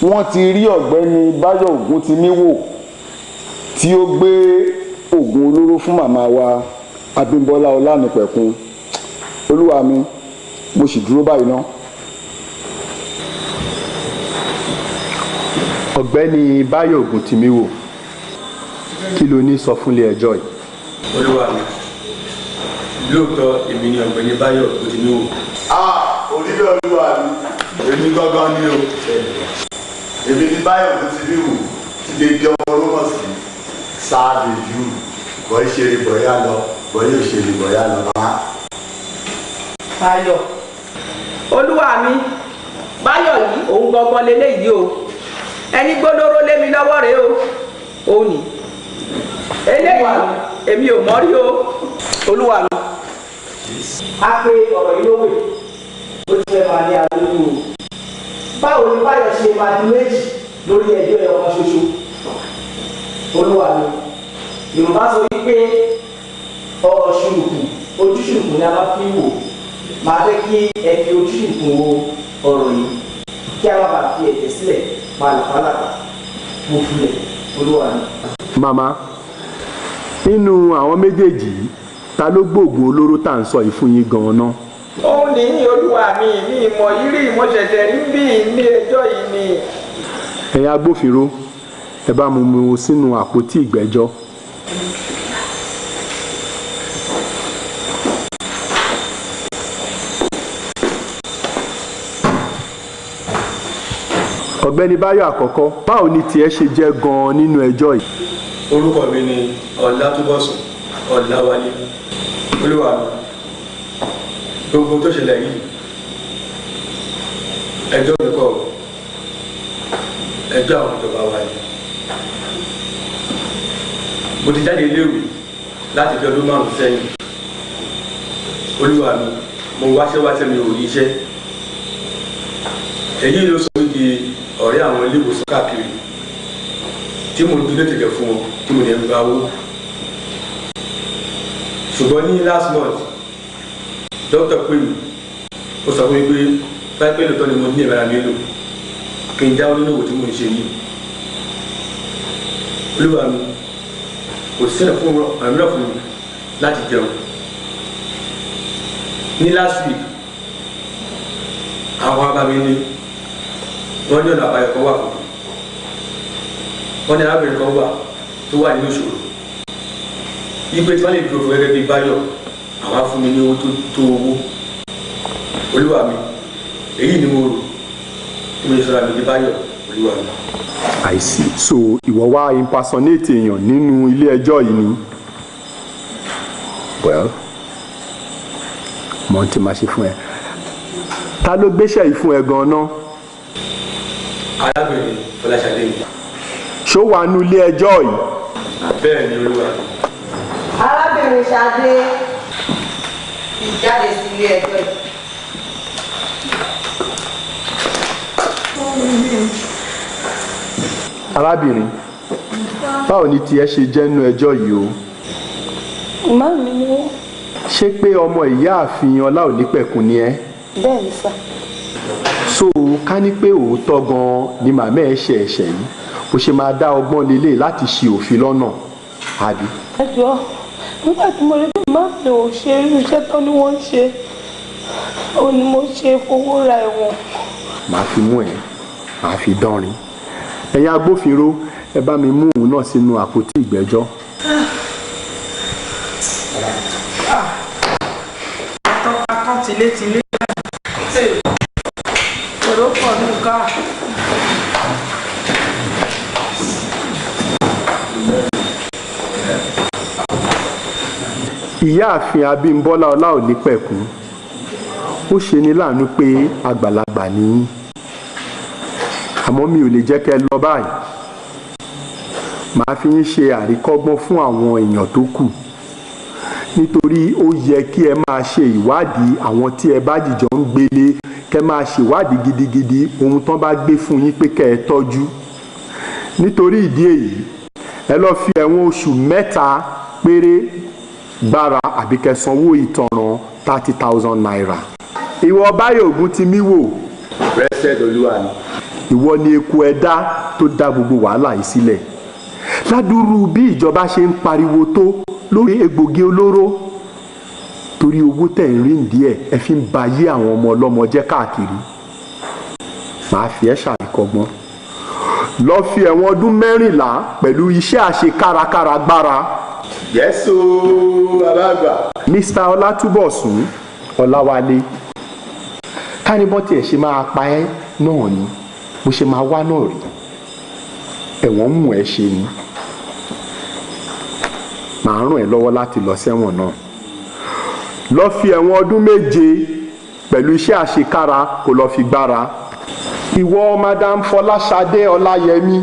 wọ́n ti rí ọ̀gbẹ́ni Báyọ̀ Ògúntimíwò tí ó gbé oògùn olóró fún màmá wa Abímbọ́lá Ọlánìpẹ̀kun. Olúwa mi mo sì dúró báyìí ná. ọ̀gbẹ́ni Báyọ̀ Ògúntimíwò kí ló ní sọ fúnlé ẹjọ́ yìí. Olúwa mi lóòótọ́ èmi ni ọ̀gbẹ́ni Báyọ̀ Ògúntimíwò. oníbẹ̀ Olúwa mi èmi gangan ni o èmi ni Báyọ̀ Ògúntimíwò ti lè di ọmọ olómọ̀ sí sáàdì jù bọ́ ìṣeré bọ̀yá lọ bọ́ yóò ṣeré bọ̀yá lọ bá. Báyọ̀ Olúwa mi Báyọ̀ yìí òun gangan leléyìí o ẹni gbódóró lé mi lọ́wọ́ rèé o òun ni eléyìí èmi ò mọ̀ rí o Olúwa mi. a pe ọ̀rọ̀ yìí lówè ó ti fẹ́ máa ní alóyún o báwo ni Báyọ̀ ṣe máa di méjì lórí ẹjọ́ ẹ̀ ọmọ ṣoṣo Olúwa mi Yorùbá sọ wípé ọ̀rọ̀ ṣùrùkù ojú ṣùrùkù ni a máa fi wò máa fẹ́ kí ẹ fi ojú ṣùrùkù wo ọ̀rọ̀ yìí kí a má bàa fi ẹ̀jẹ̀ sílẹ̀ pàlàpàlàpà mo filẹ̀ Olúwa mi. màmá nínú àwọn méjèèjì yìí ta ló gbóògùn olóró tá à ń sọ yìí fún yín gan-an náà. òun ní olúwa mi ní ìmọ̀ yìí rí ìmọ̀ṣẹ̀ṣẹ̀ rí bí ilé ẹjọ́ yìí ni. ẹ̀yin agbófinró ẹ bá mú sínú àpótí ìgbẹ́jọ́. ọ̀gbẹ́ni Báyọ̀ àkọ́kọ́ báwo ni tiẹ̀ ṣe jẹ́ gan-an nínú ẹjọ́ yìí. orúkọ mi ni Ọlátúbọ̀sún Ọláwálé. olúwa mi gbogbo tó ṣẹlẹ̀ yìí ẹjọ́ mi kọ́ ẹjọ́ àwọn ìjọba wa ni. mo ti jáde iléèwé láti fi ọdún 5 sẹ́yìn. olúwa mi mo wáṣẹ́wáṣẹ́ mi ò rí iṣẹ́. èyí ló sọ mí di ọ̀rẹ́ àwọn ilé ìwòsàn káàkiri tí mo dúró tẹ̀lé fún wọn tí mo lè ń gba owó. ṣùgbọ́n ní last month dókítà pè mí ó sọ fún mi pé fáìpẹ́ lóòótọ́ ni mo ní ìbára mi lò kí n jáwọ́ nínú òwò tí mo ń ṣe yìí. olúwa mi kò sí ẹ̀rọ fún àmìíràn fún mi láti jẹun. ní last week àwọn abàmì ní wọ́n ní ọ̀nà àbáyọ kan wà fún mi. wọ́n ní arábìnrin kan wà tó wà nínú ìṣòro. ipe tí wọ́n lè dúró fún gẹ́gẹ́ bí Báyọ̀ àwọn á fún mi ní owó tó owó. olúwa mi èyí ni mo rò tí mo lè sọ̀rọ̀ àmì di Báyọ̀ olúwa mi. I see. So ìwọ wá impersonate èèyàn nínú ilé ẹjọ́ yìí ni. Well, mo ti máa ṣe fún ẹ. Ta ló gbéṣẹ́ yìí fún ẹ gan-an? arábìnrin Fọláṣadé mi. Ṣó wà nínú ilé ẹjọ́ yìí? bẹ́ẹ̀ ni olúwa mi. arábìnrin Ṣadé ìjáde sí ilé ẹjọ́ yìí. Arábìnrin, báwo ni tiẹ̀ ṣe jẹ́ nínú ẹjọ́ yìí o? Má mi ni wọ́n. Ṣé pé ọmọ ìyáàfin Ọláònípẹ̀kun ni ẹ́? Bẹ́ẹ̀ ni sà. So ká ní pé òótọ́ gan-an ni màmá ẹ̀ ṣe ẹ̀ṣẹ̀ yìí bó ṣe máa dá ọgbọ́n lélẹ̀ láti ṣe òfin lọ́nà àbí. Ẹ jọ̀ọ́ nígbà tí mo rí bí má mi ò ṣe irú iṣẹ́ tó ní wọ́n ń ṣe ó ní mo ṣe fowó ra ẹ̀wọ̀n. Màá fi mú ẹ màá fi dánrin. Ẹ̀yin agbófinró ẹ bá mi mú òun náà sínú àpótí ìgbẹ́jọ́. Atọ́ tilétilé èrò pọ̀ ní ká. Ìyáàfin Abímbọ́lá Ọláònípẹ̀kun ó ṣe ní láàánú pé àgbàlagbà ni yín àmọ́ mi ò lè jẹ́ kẹ́ lọ báyìí màá fi ń ṣe àríkọ́gbọ́n fún àwọn èèyàn tó kù nítorí ó yẹ kí ẹ máa ṣe ìwádìí àwọn tí ẹ bá jìjọ ń gbélé kẹ́ máa ṣèwádìí gidigidi ohun tán bá gbé fún yín pé kẹ́ ẹ tọ́jú nítorí ìdí èyí ẹ lọ́ọ́ fi ẹ̀wọ̀n oṣù 3 péré gbára àbí kẹ́ sanwó ìtanràn 30,000 naira. Ìwọ Báyọ̀ Ògúntimíwò. Blessed Olúwa ni. Ìwọ ni eku ẹ̀dá tó dá gbogbo wàhálà yìí sílẹ̀. Ládùúrú bí ìjọba ṣe ń pariwo tó lórí egbògi olóró torí owó tẹ̀ ń rí díẹ̀ ẹ fi ń ba ayé àwọn ọmọ ọlọ́mọ jẹ́ káàkiri. Màá fi ẹ́ ṣàríkọ́gbọ́n. Lọ fi ẹ̀wọ̀n ọdún 14 pẹ̀lú iṣẹ́ àṣekárakára gbára. Yẹ́sò alágbà. Mr. Ọlátúbọ̀sún Ọláwálé kánibọ́ tiẹ̀ ṣe máa pa ẹ́ náà ni bó ṣe máa wá náà rí ẹ̀wọ̀n mú ẹ ṣe ni màá ràn ẹ́ lọ́wọ́ láti lọ sẹ́wọ̀n náà lọ fi ẹ̀wọ̀n ọdún 7 pẹ̀lú iṣẹ́ àṣekára kó lọ fi gbára ìwọ Madam Fọláṣadé Ọláyẹmí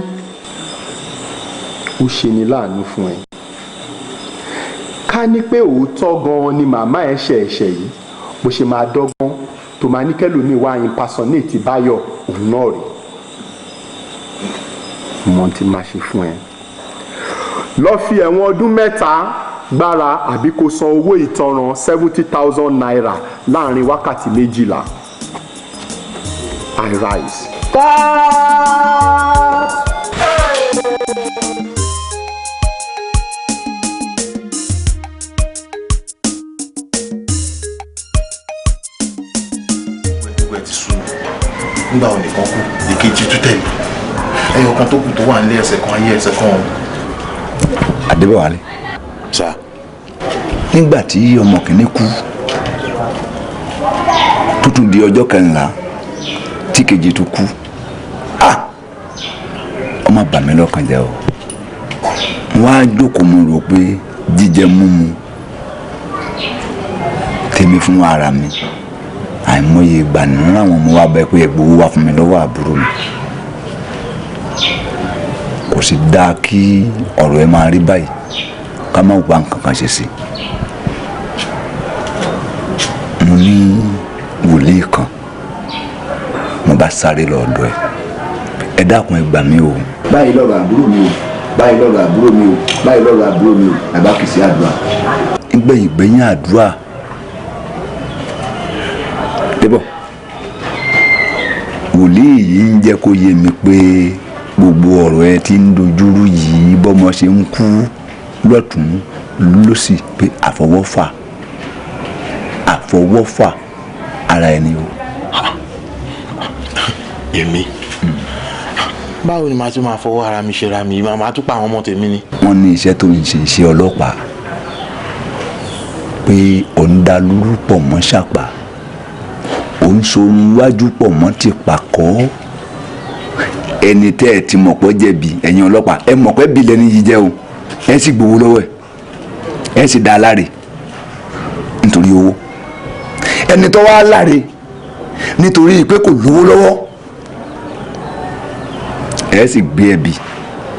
ó ṣe ni láàánú fún ẹ ká ní pé òótọ́ gan-an ni màmá ẹ̀ ṣe ẹ̀ṣẹ̀ yìí bó ṣe máa dọ́gbọ́n tó máa ní kẹ́lòmíì wá impersonate Báyọ̀ òun náà rí mo ti máa ṣe fún ẹ. lọ fi ẹ̀wọ̀n ọdún 3 gbára àbí kó san owó ìtanràn 70,000 naira láàrin wákàtí 12. I rise. ẹ ti sú nígbà wo nìkan kú èkejì tún tẹ̀lé ẹyọ kan tó kù tó wà nílé ẹsẹ̀ kan ayé ẹsẹ̀ kan ọ̀hún. Adébọ̀wálé. sà. nígbà tí ọmọ kìíní kú tó tún di ọjọ́ kẹrìnlá tí kejì tó kú ọmọ bà mí lọ́kàn jẹ́ o wọ́n á jókòó mo rò pé jíjẹ múmu tèmi fún ara mi àìmọye ìgbà nínú àwọn ọmọ wa bẹ pé ẹgbowó wá fún mi lọ́wọ́ àbúrò mi kò sì dáa kí ọ̀rọ̀ ẹ máa rí báyìí ká má wá nǹkan kan ṣe sí mo ní wòlíì kan mo bá sáré lọ́dọ̀ ẹ dákun ẹ gbà mí o. báyìí lọ́rọ̀ àbúrò mi o báyìí lọ́rọ̀ àbúrò mi o báyìí lọ́rọ̀ àbúrò mi o bàbá kìí sí àdúrà. ìgbẹ̀yìn àdúrà débọ̀ wòlíì yìí ń jẹ́ kó yé mi pé gbogbo ọ̀rọ̀ ẹ ti ń dojúrú yìí bọ́mọ ṣe ń kú lọ́tún lọ́sì pé àfọwọ́fà ara ẹni o. èmi báwo ni màá tún máa fọwọ́ ara mi ṣe ra mi màá tún pa àwọn ọmọ tèmi ni. wọ́n ní iṣẹ́ tó ń ṣe iṣẹ́ ọlọ́pàá pé òun dá lúrú pọ̀ mọ́ ṣàpá òun sorun wájú pọ̀ mọ́ ti pàkọ́ ẹni tẹ́ ẹ ti mọ̀ pọ́ jẹ̀bi ẹ̀yin ọlọ́pàá ẹ mọ̀ pé bí lẹ́ni yìí jẹ́ o ẹ sì gbowó lọ́wọ́ ẹ sì dá a láre nítorí owó ẹni tó wá láre nítorí pé kò lówó lọ́wọ́ ẹ sì gbé ẹ̀bi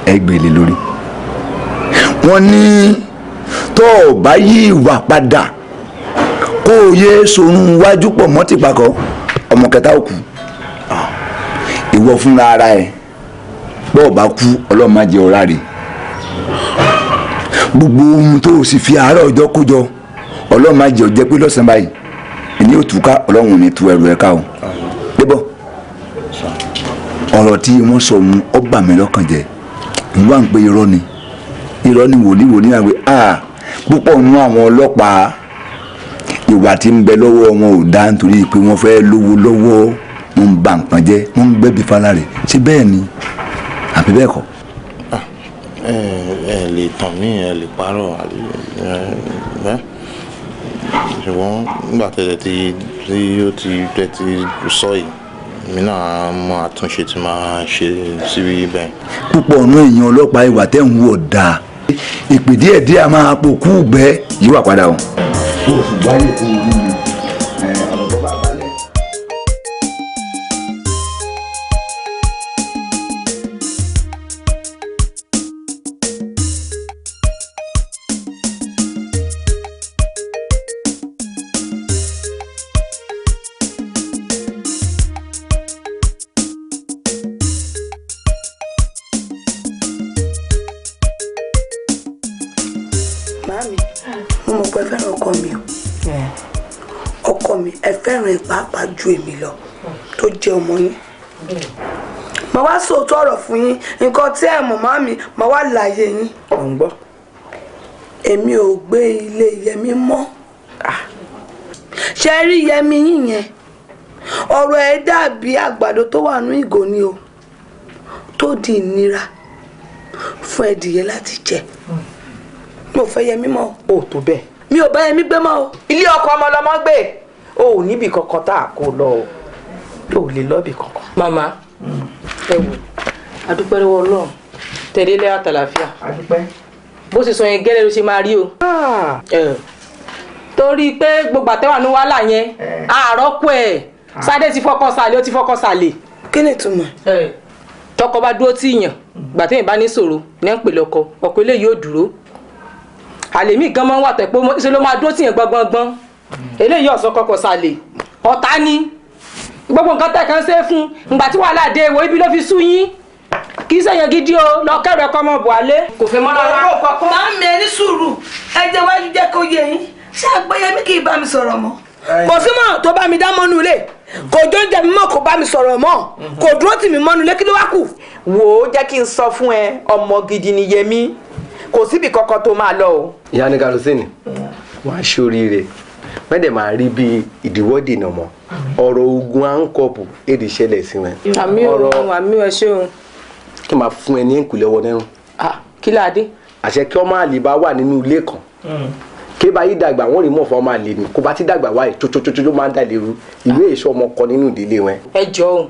ẹ gbé lé lórí wọ́n ní tó o bá yí ìwà padà kó o yé sorun wájú pọ̀ mọ́ ti pàkọ́ ọmọ kẹta ò kú ìwọ fúnra ara ẹ bọ́ọ̀ bá kú ọlọ́run má jẹ́ ọ̀rá rè gbogbo ohun tó o sì fi àárọ̀ ọjọ́ kó jọ ọlọ́run má jẹ́ ọjẹ́ pé lọ́sàn-án báyìí èmi ò túká ọlọ́run ò ní tu ẹrù ẹ̀ ká o débọ̀ ọ̀rọ̀ tí wọ́n sọ ohun ó bà mí lọ́kàn jẹ́ n wá ń pe irọ́ ni wòlíì àgbẹ̀ púpọ̀ nínú àwọn ọlọ́pàá ìwà tí ń bẹ lọ́wọ́ wọn ò dá nítorí pé wọ́n fẹ́ lówó lọ́wọ́ wọn ń ba nǹkan jẹ́ wọ́n ń gbẹ́bí falárẹ̀ ṣé bẹ́ẹ̀ ni àbí bẹ́ẹ̀ kọ́. ẹ lè tàn mí ẹ lè parọ́ ṣùgbọ́n nígbà tẹ̀lé tí ó ti sọ yìí èmi náà mọ àtúnṣe tí máa ṣe síbi bẹ́ẹ̀. púpọ̀ ọ̀nà èèyàn ọlọ́pàá ìwà tẹ̀ ń wọ̀ dáa ìpè díẹ̀ a máa pòkú gbẹ́ yíwà padà o. kó o sì wáyé kó o rí mi ọ̀rọ̀ tó bá balẹ̀. Màámi, mo mọ̀ pé ẹ fẹ́ràn ọkọ mi o. Ọkọ mi ẹ fẹ́ràn pàápàá ju èmi lọ tó jẹ́ ọmọ yín. Màá wá sòótọ́ ọ̀rọ̀ fún yín, nǹkan tí ẹ mọ̀ màámi, màá wá láàyè yín. Ò ń gbọ́. Èmi ò gbé ilé Yẹmí mọ́. Ṣé rí Yẹmí yín yẹn? Ọ̀rọ̀ ẹ dàbí àgbàdo tó wà nínú ìgò ni o, tó di ìnira fún ẹdìyẹ láti jẹ. Mi ò fẹ́ Yẹmí mọ́. O tó bẹ́ẹ̀. Mi ò bá Yẹmí gbé mọ́ o. Ilé ọkọ ọmọ lọmọ gbé. O ò níbi kankan tá a kó lọ o. O ò lè lọ́bì kankan. Màmá ẹ wò adúpẹ́ lọ́wọ́ Ọlọ́run tẹ̀lé ilé àtàlàfíà. Adúpẹ́. Bó ṣe sọ yẹn gẹ́lẹ́ ló ṣe máa rí o. Torí pé gbogbo àtẹ́wà ní wàhálà yẹn àárọ̀ kú ẹ̀ Sádé ti fọkàn sàlẹ̀ ó ti fọkàn sàlẹ̀. Kí ni ìtumọ̀? Tọkọ bá dúró tí yàn gbàtẹ́yìn bá ní ṣòro ní ń pè lọ́kọ ọkọ eléyìí ò dúró. Àlèmí gan máa ń wà tẹ̀ pé ṣe ló máa dúró tìyàn gbọ́ngbọ́ngbọ́n eléyìí ọ̀sán kọkọ̀ sàlẹ̀ ọ̀tá ni gbogbo nǹkan tẹ̀ kan ṣe fún ìgbà tí wàhálà dé wo ibi ló fi sú yín kì í ṣèyàn gidi o lọ kẹrù ẹkọ ọmọ buhari kò fẹ́ mọ́ rárá. Máa ń mi ẹni sùúrù ẹ jẹ́ wájú jẹ́ kó yé yín ṣé Àgbéyẹmí kì í bá mi sọ̀rọ̀ mọ́ kò sí mọ́ tó bá mi dá mọ́nú ilé kò jó ń jẹ mi mọ́ kò bá mi sọ̀rọ̀ mọ́ kò dúró tì mí mọ́nú ilé kí ló wá kù. wò ó jẹ́ kí n sọ fún ẹ ọmọ gidi ni Yẹmí kò síbi kankan tó máa lọ o. ìyá ní karosíìnì wàá ṣoríire mẹ́tẹ̀ máa rí bí ìdíwọ́dì náà mọ́ ọ̀rọ̀ ogun àńkọ́pù èdè ìṣẹ̀lẹ̀ sí wọn. àmì ò ṣe o. kí n máa fún ẹ ní ìkùlẹ̀ wọ nẹ́rùn. kí láadé. àṣẹ kí ọmọ àlè bá wà nínú ilé kan kí bá yí dàgbà wọn rí mọ̀ fún ọmọ àlè ni kó bá ti dàgbà wáyé tótótótó máa ń dà lérú ìwé èso ọmọ kọ nínú ìdílé wọn. ẹ jọ o.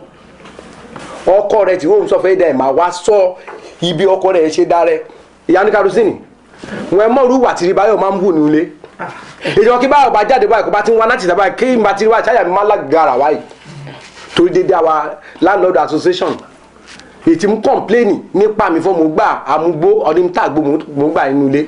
ọkọ rẹ tí wọn sọ fẹ́ dà ẹ̀ máa wá sọ ibi ọkọ rẹ ṣe dá rẹ ìyá ní karosíìnì wọn mọ̀rú wà tí báyọ̀ máa ń bù nílé ìjọba kí báyọ̀ bá jáde báyìí kó bá ti ń wá láti ìtàbáyìí kí n bá ti rí wáyé ṣáyà mi máa lágara wáyé torí dédé àwa landlord association ètí mú kọ́ńpléènì nípa mi fún mo gbà àmúgbó ọdún tá àgbo mo gbà nínú ilé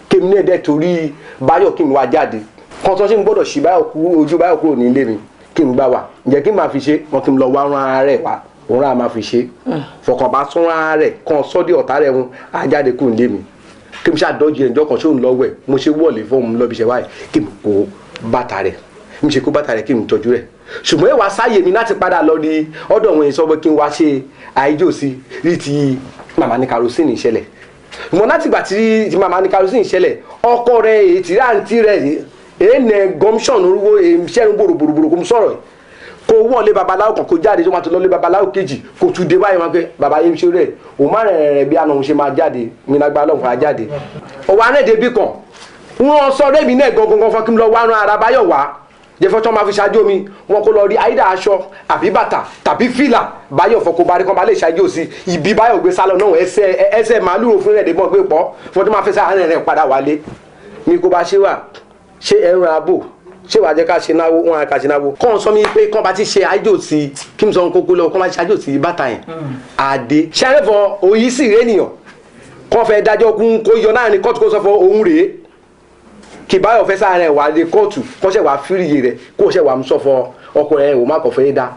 kémi náà dẹ̀ torí báyọ̀ kí n wá jáde kọ́ńtọ́sí mi gbọ́dọ̀ ṣì báyọ̀ kú ojú báyọ̀ kúrò ní ilé mi kí n gbà wá ǹjẹ́ kí n máa fi ṣe wọn kí n lọ wá rán ara rẹ̀ wá òun rà máa fi ṣe fọkànbá sún ara rẹ̀ kàn sọ́dí ọ̀tá rẹ̀ wọn á jáde kúrò nílé mi kí n ṣàdọ́jú ẹ̀jọ́ kan ṣóun lọ́wọ́ ẹ̀ mo ṣe wọ̀lé fún òun lọ́bi ṣe wáyé kí n kó bàtà rẹ̀ mi ṣe kó bàtà rẹ̀ kí n tọ́jú rẹ̀ ṣùgbọ́n ìwà sáyè mi láti padà lọ di ọ̀dọ̀ wọn ìsọ pé kí n wá ṣe àìjòsí rí ti màmá ní karosíìnì ìṣẹ̀lẹ̀ ìmọ̀ láti gbà tí màmá ní karosíìnì ìṣẹ̀lẹ̀ ọkọ rẹ̀ ètí rántí rẹ̀ èèyàn gọmṣọ̀n orúkọ ìṣẹ́nu gbòrògbòrò kò mú sọ̀rọ̀ kó wọlé babaláwo kan kó jáde tó máa tó lọlé babaláwo kejì kó tún dé báyìí wọn pé baba yẹn ṣe rẹ̀ òun má rẹ̀ bí àná òun ṣe máa jáde mínágbá lọ́hùn fà jáde ọwọ́ anẹ́dẹ́ bí kan wọ́n sọ rẹ́mi náà gangan fún kí n lọ wá ran ara báyọ̀ wá jẹfọ́tọ́ máa fi ṣáájú mi wọn kó lọ rí àìdá aṣọ àbí bàtà tàbí fìlà báyọ̀ fọkọ bá rí kan bá lè ṣáájú sí ibi báyọ̀ gbé sálọ náà ẹsẹ̀ màálù òfin rẹ̀ débọ̀ gbé pọ̀ fọdún máa fẹ́ sáà rẹ̀ padà wálé ní kó bá ṣe wà ṣé ẹran abo ṣé wàá jẹ́ ká ṣe náwó wọn ká ṣe náwó kọ́ sọ mi pé kọ́ bá ti ṣe àjò sí kí n sọ kókó lọ kọ́ bá ti ṣe àjò sí bàtà yẹn àdé ṣẹ́rẹ́fọ̀ òyì sì rẹ́ nìyàn kọ́ fẹ́ dájọ́ kún kó yọ náà ní kóòtù kó sọ fọ òun rèé kì báyọ̀ fẹ́ sáà rẹ̀ wà lé kóòtù kọ́ ṣẹ̀ wà fírìyè rẹ̀ kó ṣẹ̀ wà mú sọ fọ ọkọ rẹ̀ ò má kọ̀ fẹ́ dá.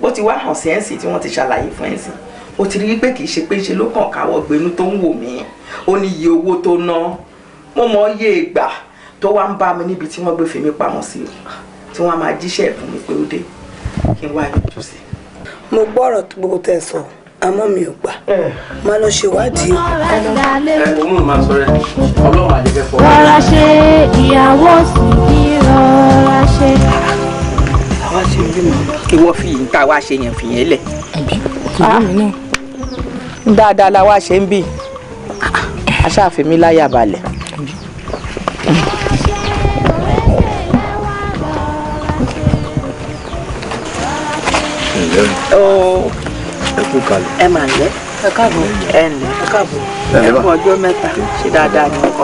bó ti wá hàn sí ẹ̀sìn tí wọ́n ti ṣàlàyé fún ẹ̀sìn ó ti rí pé kì í ṣe pé ṣe ló kàn káwọ́ gbénú tó ń wò mí ó ní iye owó tó ná mo mọ iye ìgbà tó wá ń bá mi níbi tí wọ́n gbé fèmí pamọ́ sí tí wọ́n á máa jíṣẹ́ fún mi pé ó dé kí n wá yọjú sí. mo gbọ́ ọ̀rọ̀ tó gbogbo tẹ̀ sọ àmọ́ mi ò gbà máa lọ ṣèwádìí. òun máa sọ rẹ ọlọ́run àjẹkẹ́ fọ́. rọra ṣe ìyàwó sì bí rọra ṣe. àwa ṣe bímọ ìwọ fi yìí ń ta wá ṣe yẹn fìyẹn lẹ̀. dáadáa la wá ṣe ń bì aṣáàfin láyà balẹ̀. ẹ kú kalẹ̀. ẹ máa lẹ ẹ káàbọ̀ ẹ ǹlẹ́ ẹ káàbọ̀ ẹ kú ọjọ́ mẹ́ta ṣe dáadáa ní ọkọ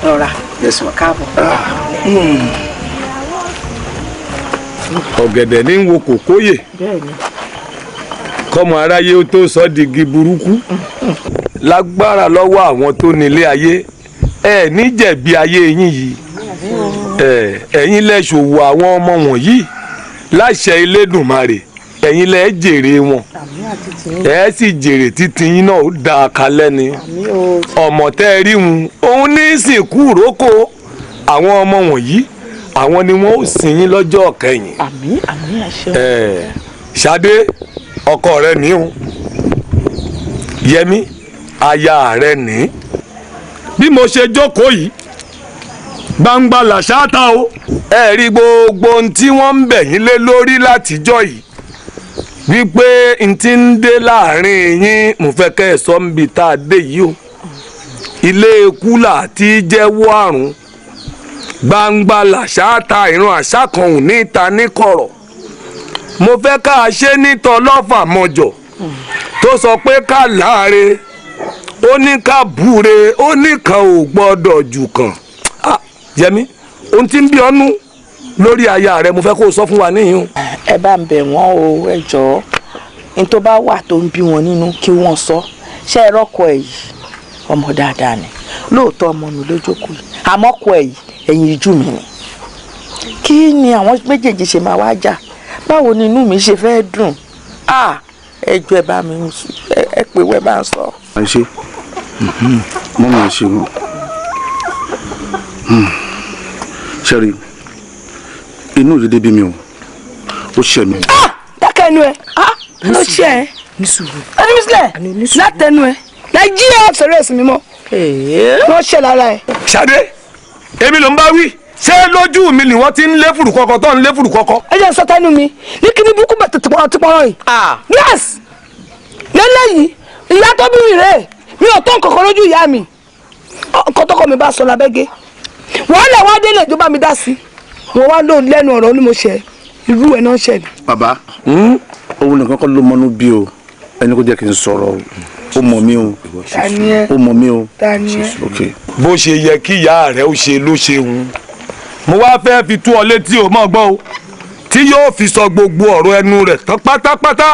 rọra káàbọ̀. ọ̀gẹ̀dẹ̀ ní wo kòkóyè kọ́mọ aráyé ó tó sọ digi burúkú lágbára lọ́wọ́ àwọn tó nílé ayé ẹ ní jẹ̀bi ayé yín yìí ẹ̀yin lẹ ṣòwò àwọn ọmọ wọ̀nyí láṣẹ Elédùmarè ẹ̀yin lẹ jèrè wọn ẹ sì jèrè títí yín náà ó da kalẹ̀ ni ọmọ tẹ́ ẹ rí wọn òun ní sìnkú ìrókò àwọn ọmọ wọ̀nyí àwọn ni wọn ó sìn yín lọ́jọ́ kẹyìn. Ṣadé ọkọ rẹ ní o Yẹmí aya rẹ ní bí mo ṣe jókòó yìí gbangba làṣáta o ẹ rí gbogbo ohun tí wọ́n ń bẹ̀ yín lé lórí látijọ́ yìí wípé n ti ń dé láàrin yín mo fẹ́ kẹ́ ẹ sọ níbi tá a dé yìí o ilé kúlà tí jẹ́wọ́ àrùn gbangba làṣáta ìran àṣà kan ò ní ta ní kọ̀rọ̀ mo fẹ́ ká a ṣe nítọ́ lọ́fà mọ́jọ tó sọ pé ká láre ó ní ká búre ó ní kan ò gbọ́dọ̀ jù kan Yẹmí ohun tí ń bí ọ́nú lórí aya rẹ mo fẹ́ kó o sọ fún wa níyìn. ẹ bá ń bẹ̀ wọ́n o ẹ jọ̀ọ́ ní tó bá wà tó ń bí wọn nínú kí wọ́n sọ ṣé ẹ rọ́kọ ẹ̀ yìí ọmọ dáadáa ni lóòótọ́ ọmọ mi lójókòó yìí àmọ́ kọ ẹ̀ yìí ẹ̀yìn ìjú mi ni kí ni àwọn méjèèjì ṣe máa wá jà báwo ni inú mi ṣe fẹ́ dùn ẹ jọ̀ọ́ ẹ bá mi ẹ pè wẹ́ bá ń sọ. à ń ṣe mọ́ mi ṣe wọ́n ṣẹ́rí inú ìdílé bí mi o ó ṣẹ̀ mi. dákẹ́ ẹnu ẹ ló ṣe ẹ ẹni mi sílẹ̀ látẹnu ẹ nàìjíríà sọ̀rọ̀ ẹ̀sìn mímọ́ wọ́n ṣẹ̀ lára ẹ. Ṣadé èmi ló ń bá wí ṣé lójú mi ni wọ́n ti ń lé fùrù kọ́kọ́ tó ń lé fùrù kọ́kọ́. ẹ jẹ́ sọ tẹnu mi ní kíní burúkú bẹ̀ tètè pọ́nrọ́ yìí. yes lélẹ́yìí ìyá tó bí mi rèé mi ò tó nǹkan kan lójú ìyá mi ọkọ tọkọ mi bá sọ lábẹ́gẹ́ wọ́n lẹ̀ wá délé ìjọba mi dá sí wọ́n wá lò lẹ́nu ọ̀rọ̀ ni mo ṣe irú ẹ̀ náà ṣẹ̀ ni. bàbá òun nìkan kọ́ ló mọnú bí o ẹni kó jẹ́ kí n sọ̀rọ̀ ó mọ̀ mí o ó mọ̀ mí o. bó ṣe yẹ kí ìyá rẹ ó ṣe ló ṣe ń mo wá fẹ́ fi tú ọ létí o mọ̀ gbọ́ o tí yóò fi sọ gbogbo ọ̀rọ̀ ẹnu rẹ̀ tán pátápátá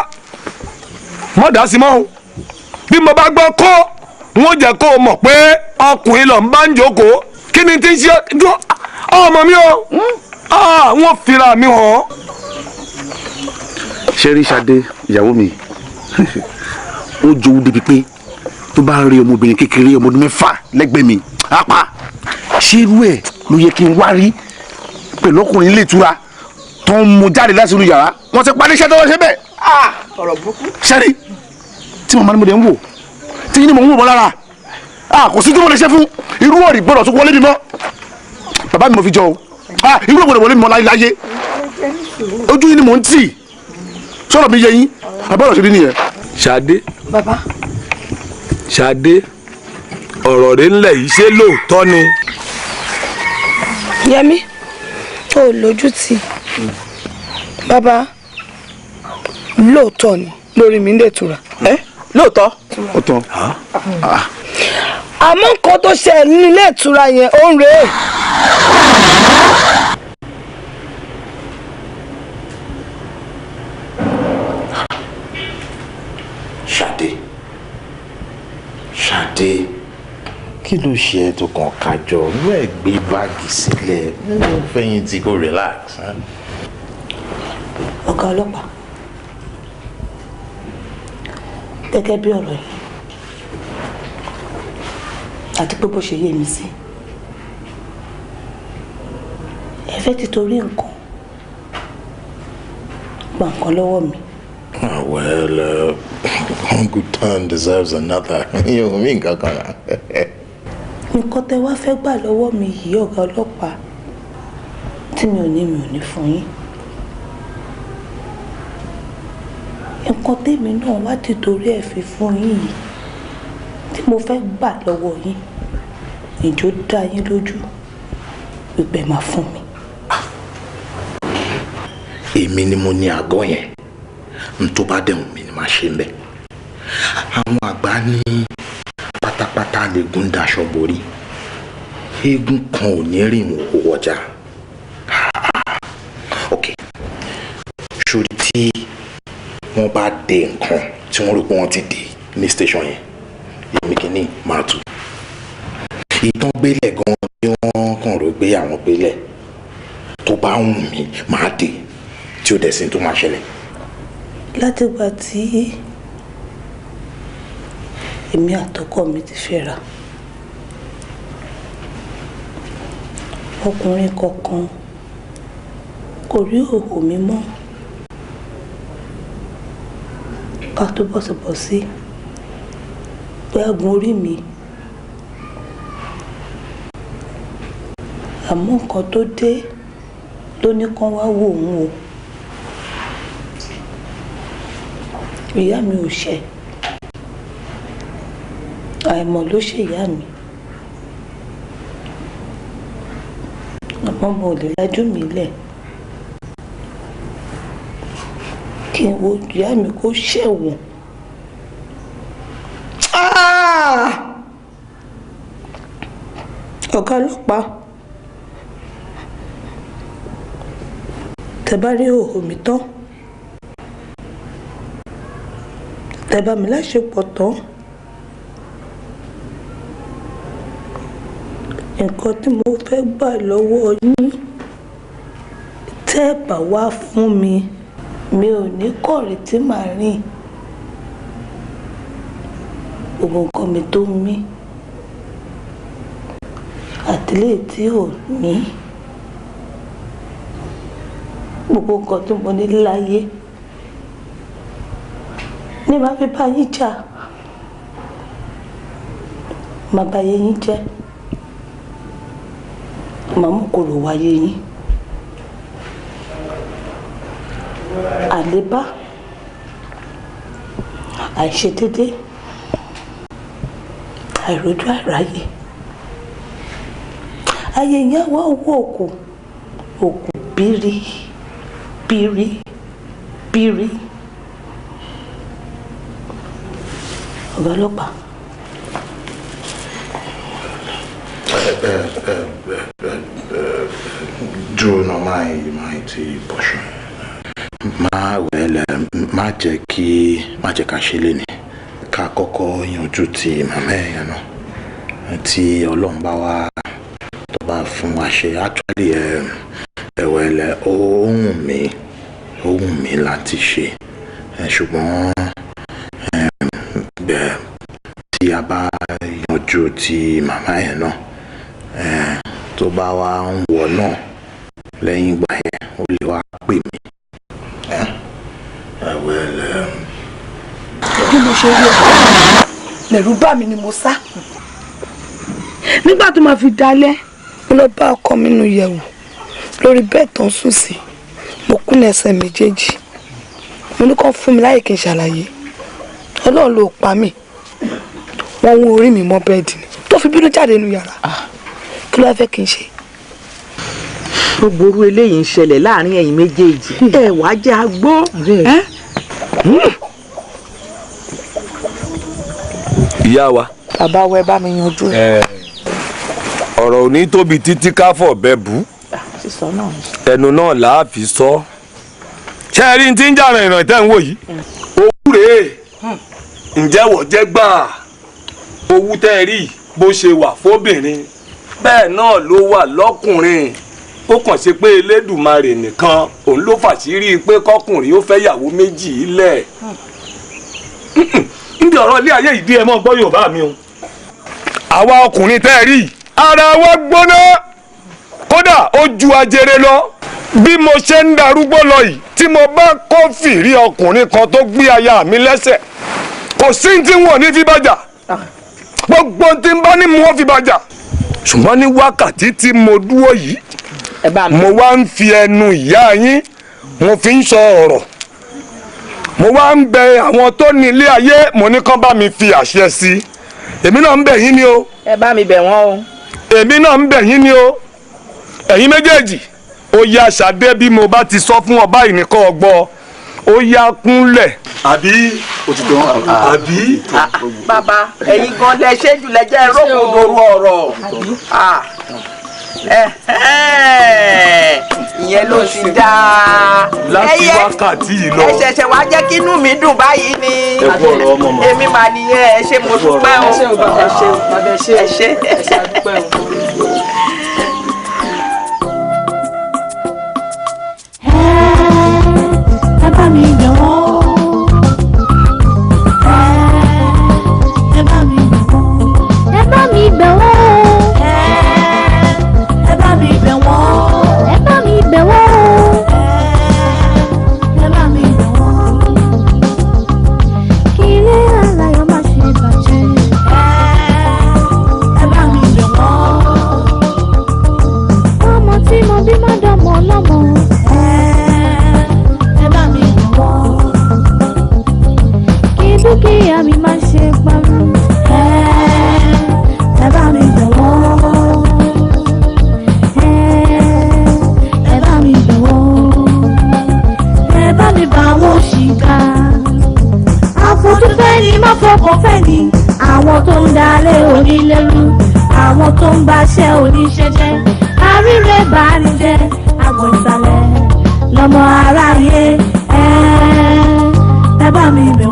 mọ̀ dá sí mọ́ o bí mo bá gbọ́ kó wọ́n jẹ́ kó o mọ̀ pé ọkùnrin lọ ń bá ń jókòó kí ni tí ń ṣe ọmọ mi o wọ́n fira mi hàn. ṣé rí Ṣadé ìyàwó mi ó jowú débi pé tó bá rí ọmọbìnrin kékeré ọmọ ọdún 6 lẹ́gbẹ̀ẹ́ mi apá ṣé irú ẹ̀ ló yẹ kí n wá rí pẹ̀lú ọkùnrin ilé ìtura tó ń mú jáde láti inú yàrá wọ́n ti parí iṣẹ́ tó wọ́n ṣe bẹ́ẹ̀. ọ̀rọ̀ burúkú. ṣẹ́rí tí màmá ni mo dẹ̀ ń wò tí yín ni mò ń wò mọ́ lára kò sí tí mo lè ṣe fún irú ọ̀rì gbọ́dọ̀ tó wọlé mi mọ́ bàbá mi mo fi jọ o irú ọ̀gbọ̀dọ̀ wọlé mi mọ́ láyé ojú yín ni mò ń tì sọ̀rọ̀ mi yẹ yín àbọ̀rọ̀ ṣe rí nìyẹn. Ṣadé bàbá Ṣadé ọ̀rọ̀ rẹ ńlẹ̀ yìí ṣé lóòótọ́ ni. Yẹmí ó lójú tì bàbá lóòótọ́ ni lórí mi ń dẹ̀ tura. lóòótọ́. ó tán. àmọ́ nǹkan tó ṣe nílé ìtura yẹn ó ń rèé. Ṣadé kí ló ṣe ẹ́ tó kàn kájọ inú ẹ̀ gbé báàgì sílẹ̀ fẹ́yìn tí kò relax. ọ̀gá ọlọ́pàá gẹ́gẹ́ bí ọ̀rọ̀ yìí àti pé bó ṣe yé mi sí ẹ fẹ́ ti torí nǹkan gba nǹkan lọ́wọ́ mi. Well, one good turn deserves another. You mean kankan. nǹkan tẹ́ wá fẹ́ gbà lọ́wọ́ mi yìí ọ̀gá ọlọ́pàá tí mi ò ní fún yín. nǹkan tèmi náà wá ti torí ẹ̀ fi fún yín yìí tí mo fẹ́ gbà lọ́wọ́ yín ìjó dá yín lójú pípẹ́ máa fún mi. Èmi ni mo ní àgọ́ yẹn n tó bá dẹ̀hùn mi ni màá ṣe ń bẹ̀. Àwọn àgbà ní pátápátá lè gún daṣọ borí eégún kan ò ní rìn wò wọjà. Ok ṣòrí tí wọ́n bá dé nǹkan tí wọ́n rò pé wọ́n ti dé ní station yẹn èmi kìíní máa tù. Ìtàn gbélé gan ni wọ́n kàn rò pé àwọn gbélé tó bá wù mí máa dé tí ó dẹ̀ sí tó máa ṣẹlẹ̀. látìgbà tí èmi àtọkọ mi ti fẹ́ra ọkùnrin kankan kò rí òhò mi mọ́ ká tó bọ̀sibọ̀ sí pé agun orí mi àmọ́ nǹkan tó dé ló ní kán wá wò òun o ìyá mi ò ṣe àìmọ̀ ló ṣe ìyá mi àmọ́ mo lè lajú mi lẹ̀ kí n wo ìyá mi kó ṣẹ̀wọ̀n. ọ̀gá ọlọ́pàá tẹ́ bá rí òhò mi tán tẹ́ bá mi láṣepọ̀ tán nǹkan tí mo fẹ́ gbà lọ́wọ́ yín tẹ́ ẹ bá wá fún mi mi ò ní kọ̀rí tí màá rìn gbogbo nǹkan mi tó mí àtìlẹ́yìn tí ò ní gbogbo nǹkan tí mo ní láyé ní máa fi bá yín jà máa bá yín jẹ́ màmú kòrò wáyé yín àlébá àìṣedédé àìrójú àìráyè ayé yẹn wá owó òkú bírí ọ̀gá ọlọ́pàá. Dúró náà máa ti bọ̀ṣọ̀. Má jẹ́ ká ṣe lé ní. Ká kọ́kọ́ yanjú ti màmá ẹ̀yàn náà. Tí Ọlọ́run bá wá tó bá fún wa ṣe actually ẹ̀wẹ̀lẹ̀ ó wù mí láti ṣe. Ṣùgbọ́n tí a bá yanjú ti màmá yẹn náà tó bá wá ń wọ̀ náà lẹ́yìn ìgbà yẹn ó lè wá pè mí. bí mo ṣe rí ọ̀pọ̀ lẹ̀rù bá mi ni mo sá nígbà tó máa fi dalẹ̀ mo lọ bá ọkọ mi nínú yẹ̀wò lórí bẹ́ẹ̀ tó ń sùn sí mo kúnlẹ̀ ẹsẹ̀ méjèèjì mo ní kó fún mi láyè kí n ṣàlàyé Ọlọ́run ló pa mí wọ́n wú orí mi mọ́ bẹ́ẹ̀dì ni tó fi bínú jáde nínú yàrá kí ló fẹ́ kí n ṣe. gbogbo orú eléyìí ń ṣẹlẹ̀ láàrin ẹ̀yin méjèèjì ẹ wá jẹ́ agbó. ìyá wa. bàbá wẹ bá mi yanjú ẹ. ọ̀rọ̀ ò ní tóbi títí káfọ̀ bẹ́ẹ̀ bú ẹnu náà làá fi sọ. ṣé ẹ rí ní tí ń jà rìnrìn tẹ́ ń wò yìí. owó rèé ǹjẹ́ wọ́n jẹ́ gbà owó tẹ́ ẹ rí bó ṣe wà fóbìnrin bẹ́ẹ̀ náà ló wà lọ́kùnrin ó kàn ṣe pé Elédùmarè nìkan òun ló fàṣírí pé kọkùnrin ó fẹ́ yàwó méjì ilẹ̀ níbi ọ̀rọ̀ ilé ayé ìdí ẹ mọ́ gbọ́ Yorùbá mi o. àwa ọkùnrin tẹ́ ẹ rí ara wa gbóná kódà ó ju ajere lọ bí mo ṣe ń darúgbó lọ yìí tí mo bá kófìrí ọkùnrin kan tó gbé aya mi lẹ́sẹ̀ kò sí tí wọn ní fi bàjà gbogbo tí n bá ní mo fi bàjà ṣùgbọ́n ní wákàtí tí mo dúró yìí mo wá ń fi ẹnu ìyá yín mo fi ń sọ ọ̀rọ̀ mo wá ń bẹ àwọn tó ní ilé ayé mo ní kán bá mi fi àṣẹ sí i èmi náà ń bẹ̀ yín ni o. ẹ bá mi bẹ̀ wọ́n o. èmi náà ń bẹ̀ yín ni o ẹ̀yin méjèèjì ó yá Ṣadé bí mo bá ti sọ fún ọ báyìí nìkan ọgbọ́ ó yá kúnlẹ̀ àbí òtítọ́ àbí. bàbá ẹ̀yin gan lẹ ṣe jù lẹ́jẹ́ rókòdòrò ọ̀rọ̀ ìyẹn ló ti dáa. láti wákàtí yìí lọ. ẹ ṣẹ̀ṣẹ̀ wá jẹ́ kí inú mi dùn báyìí ni. ẹ kú ọ̀rọ̀ ọmọ mọ́. èmi mà nìyẹn ẹ ṣé mo dúpẹ́ o. ẹ ṣé. ẹ bá mi bẹ̀ wọ́n. ẹ bá mi bẹ̀ wọ́n. ẹ bá mi bẹ̀ wọ́n. ẹ bá mi bẹ̀ wọ́n. ẹ bá mi bẹ̀ wọ́n. ẹ bá mi bẹ̀ wọ́n. kí ilé aláyọ̀ má ṣe bàjẹ́. ẹ bá mi bẹ̀ wọ́n. ọmọ tí mo bí má dánmọ́ lọ́mọ. dúkìá mi máa ṣe parun ẹ bá mi bẹ̀ wọ́n ẹ bá mi bẹ̀ wọ́n ẹ bá mi bá wọn ṣìkà àfojúfẹ́ ni má fọkàn fẹ́ ni àwọn tó ń dalẹ̀ onílẹ̀rú àwọn tó ń báṣẹ́ oníṣẹ́ jẹ́ àríre bá ní jẹ́ àgbọ̀n ìsàlẹ̀ lọ́mọ aráyé ẹ bá mi bẹ̀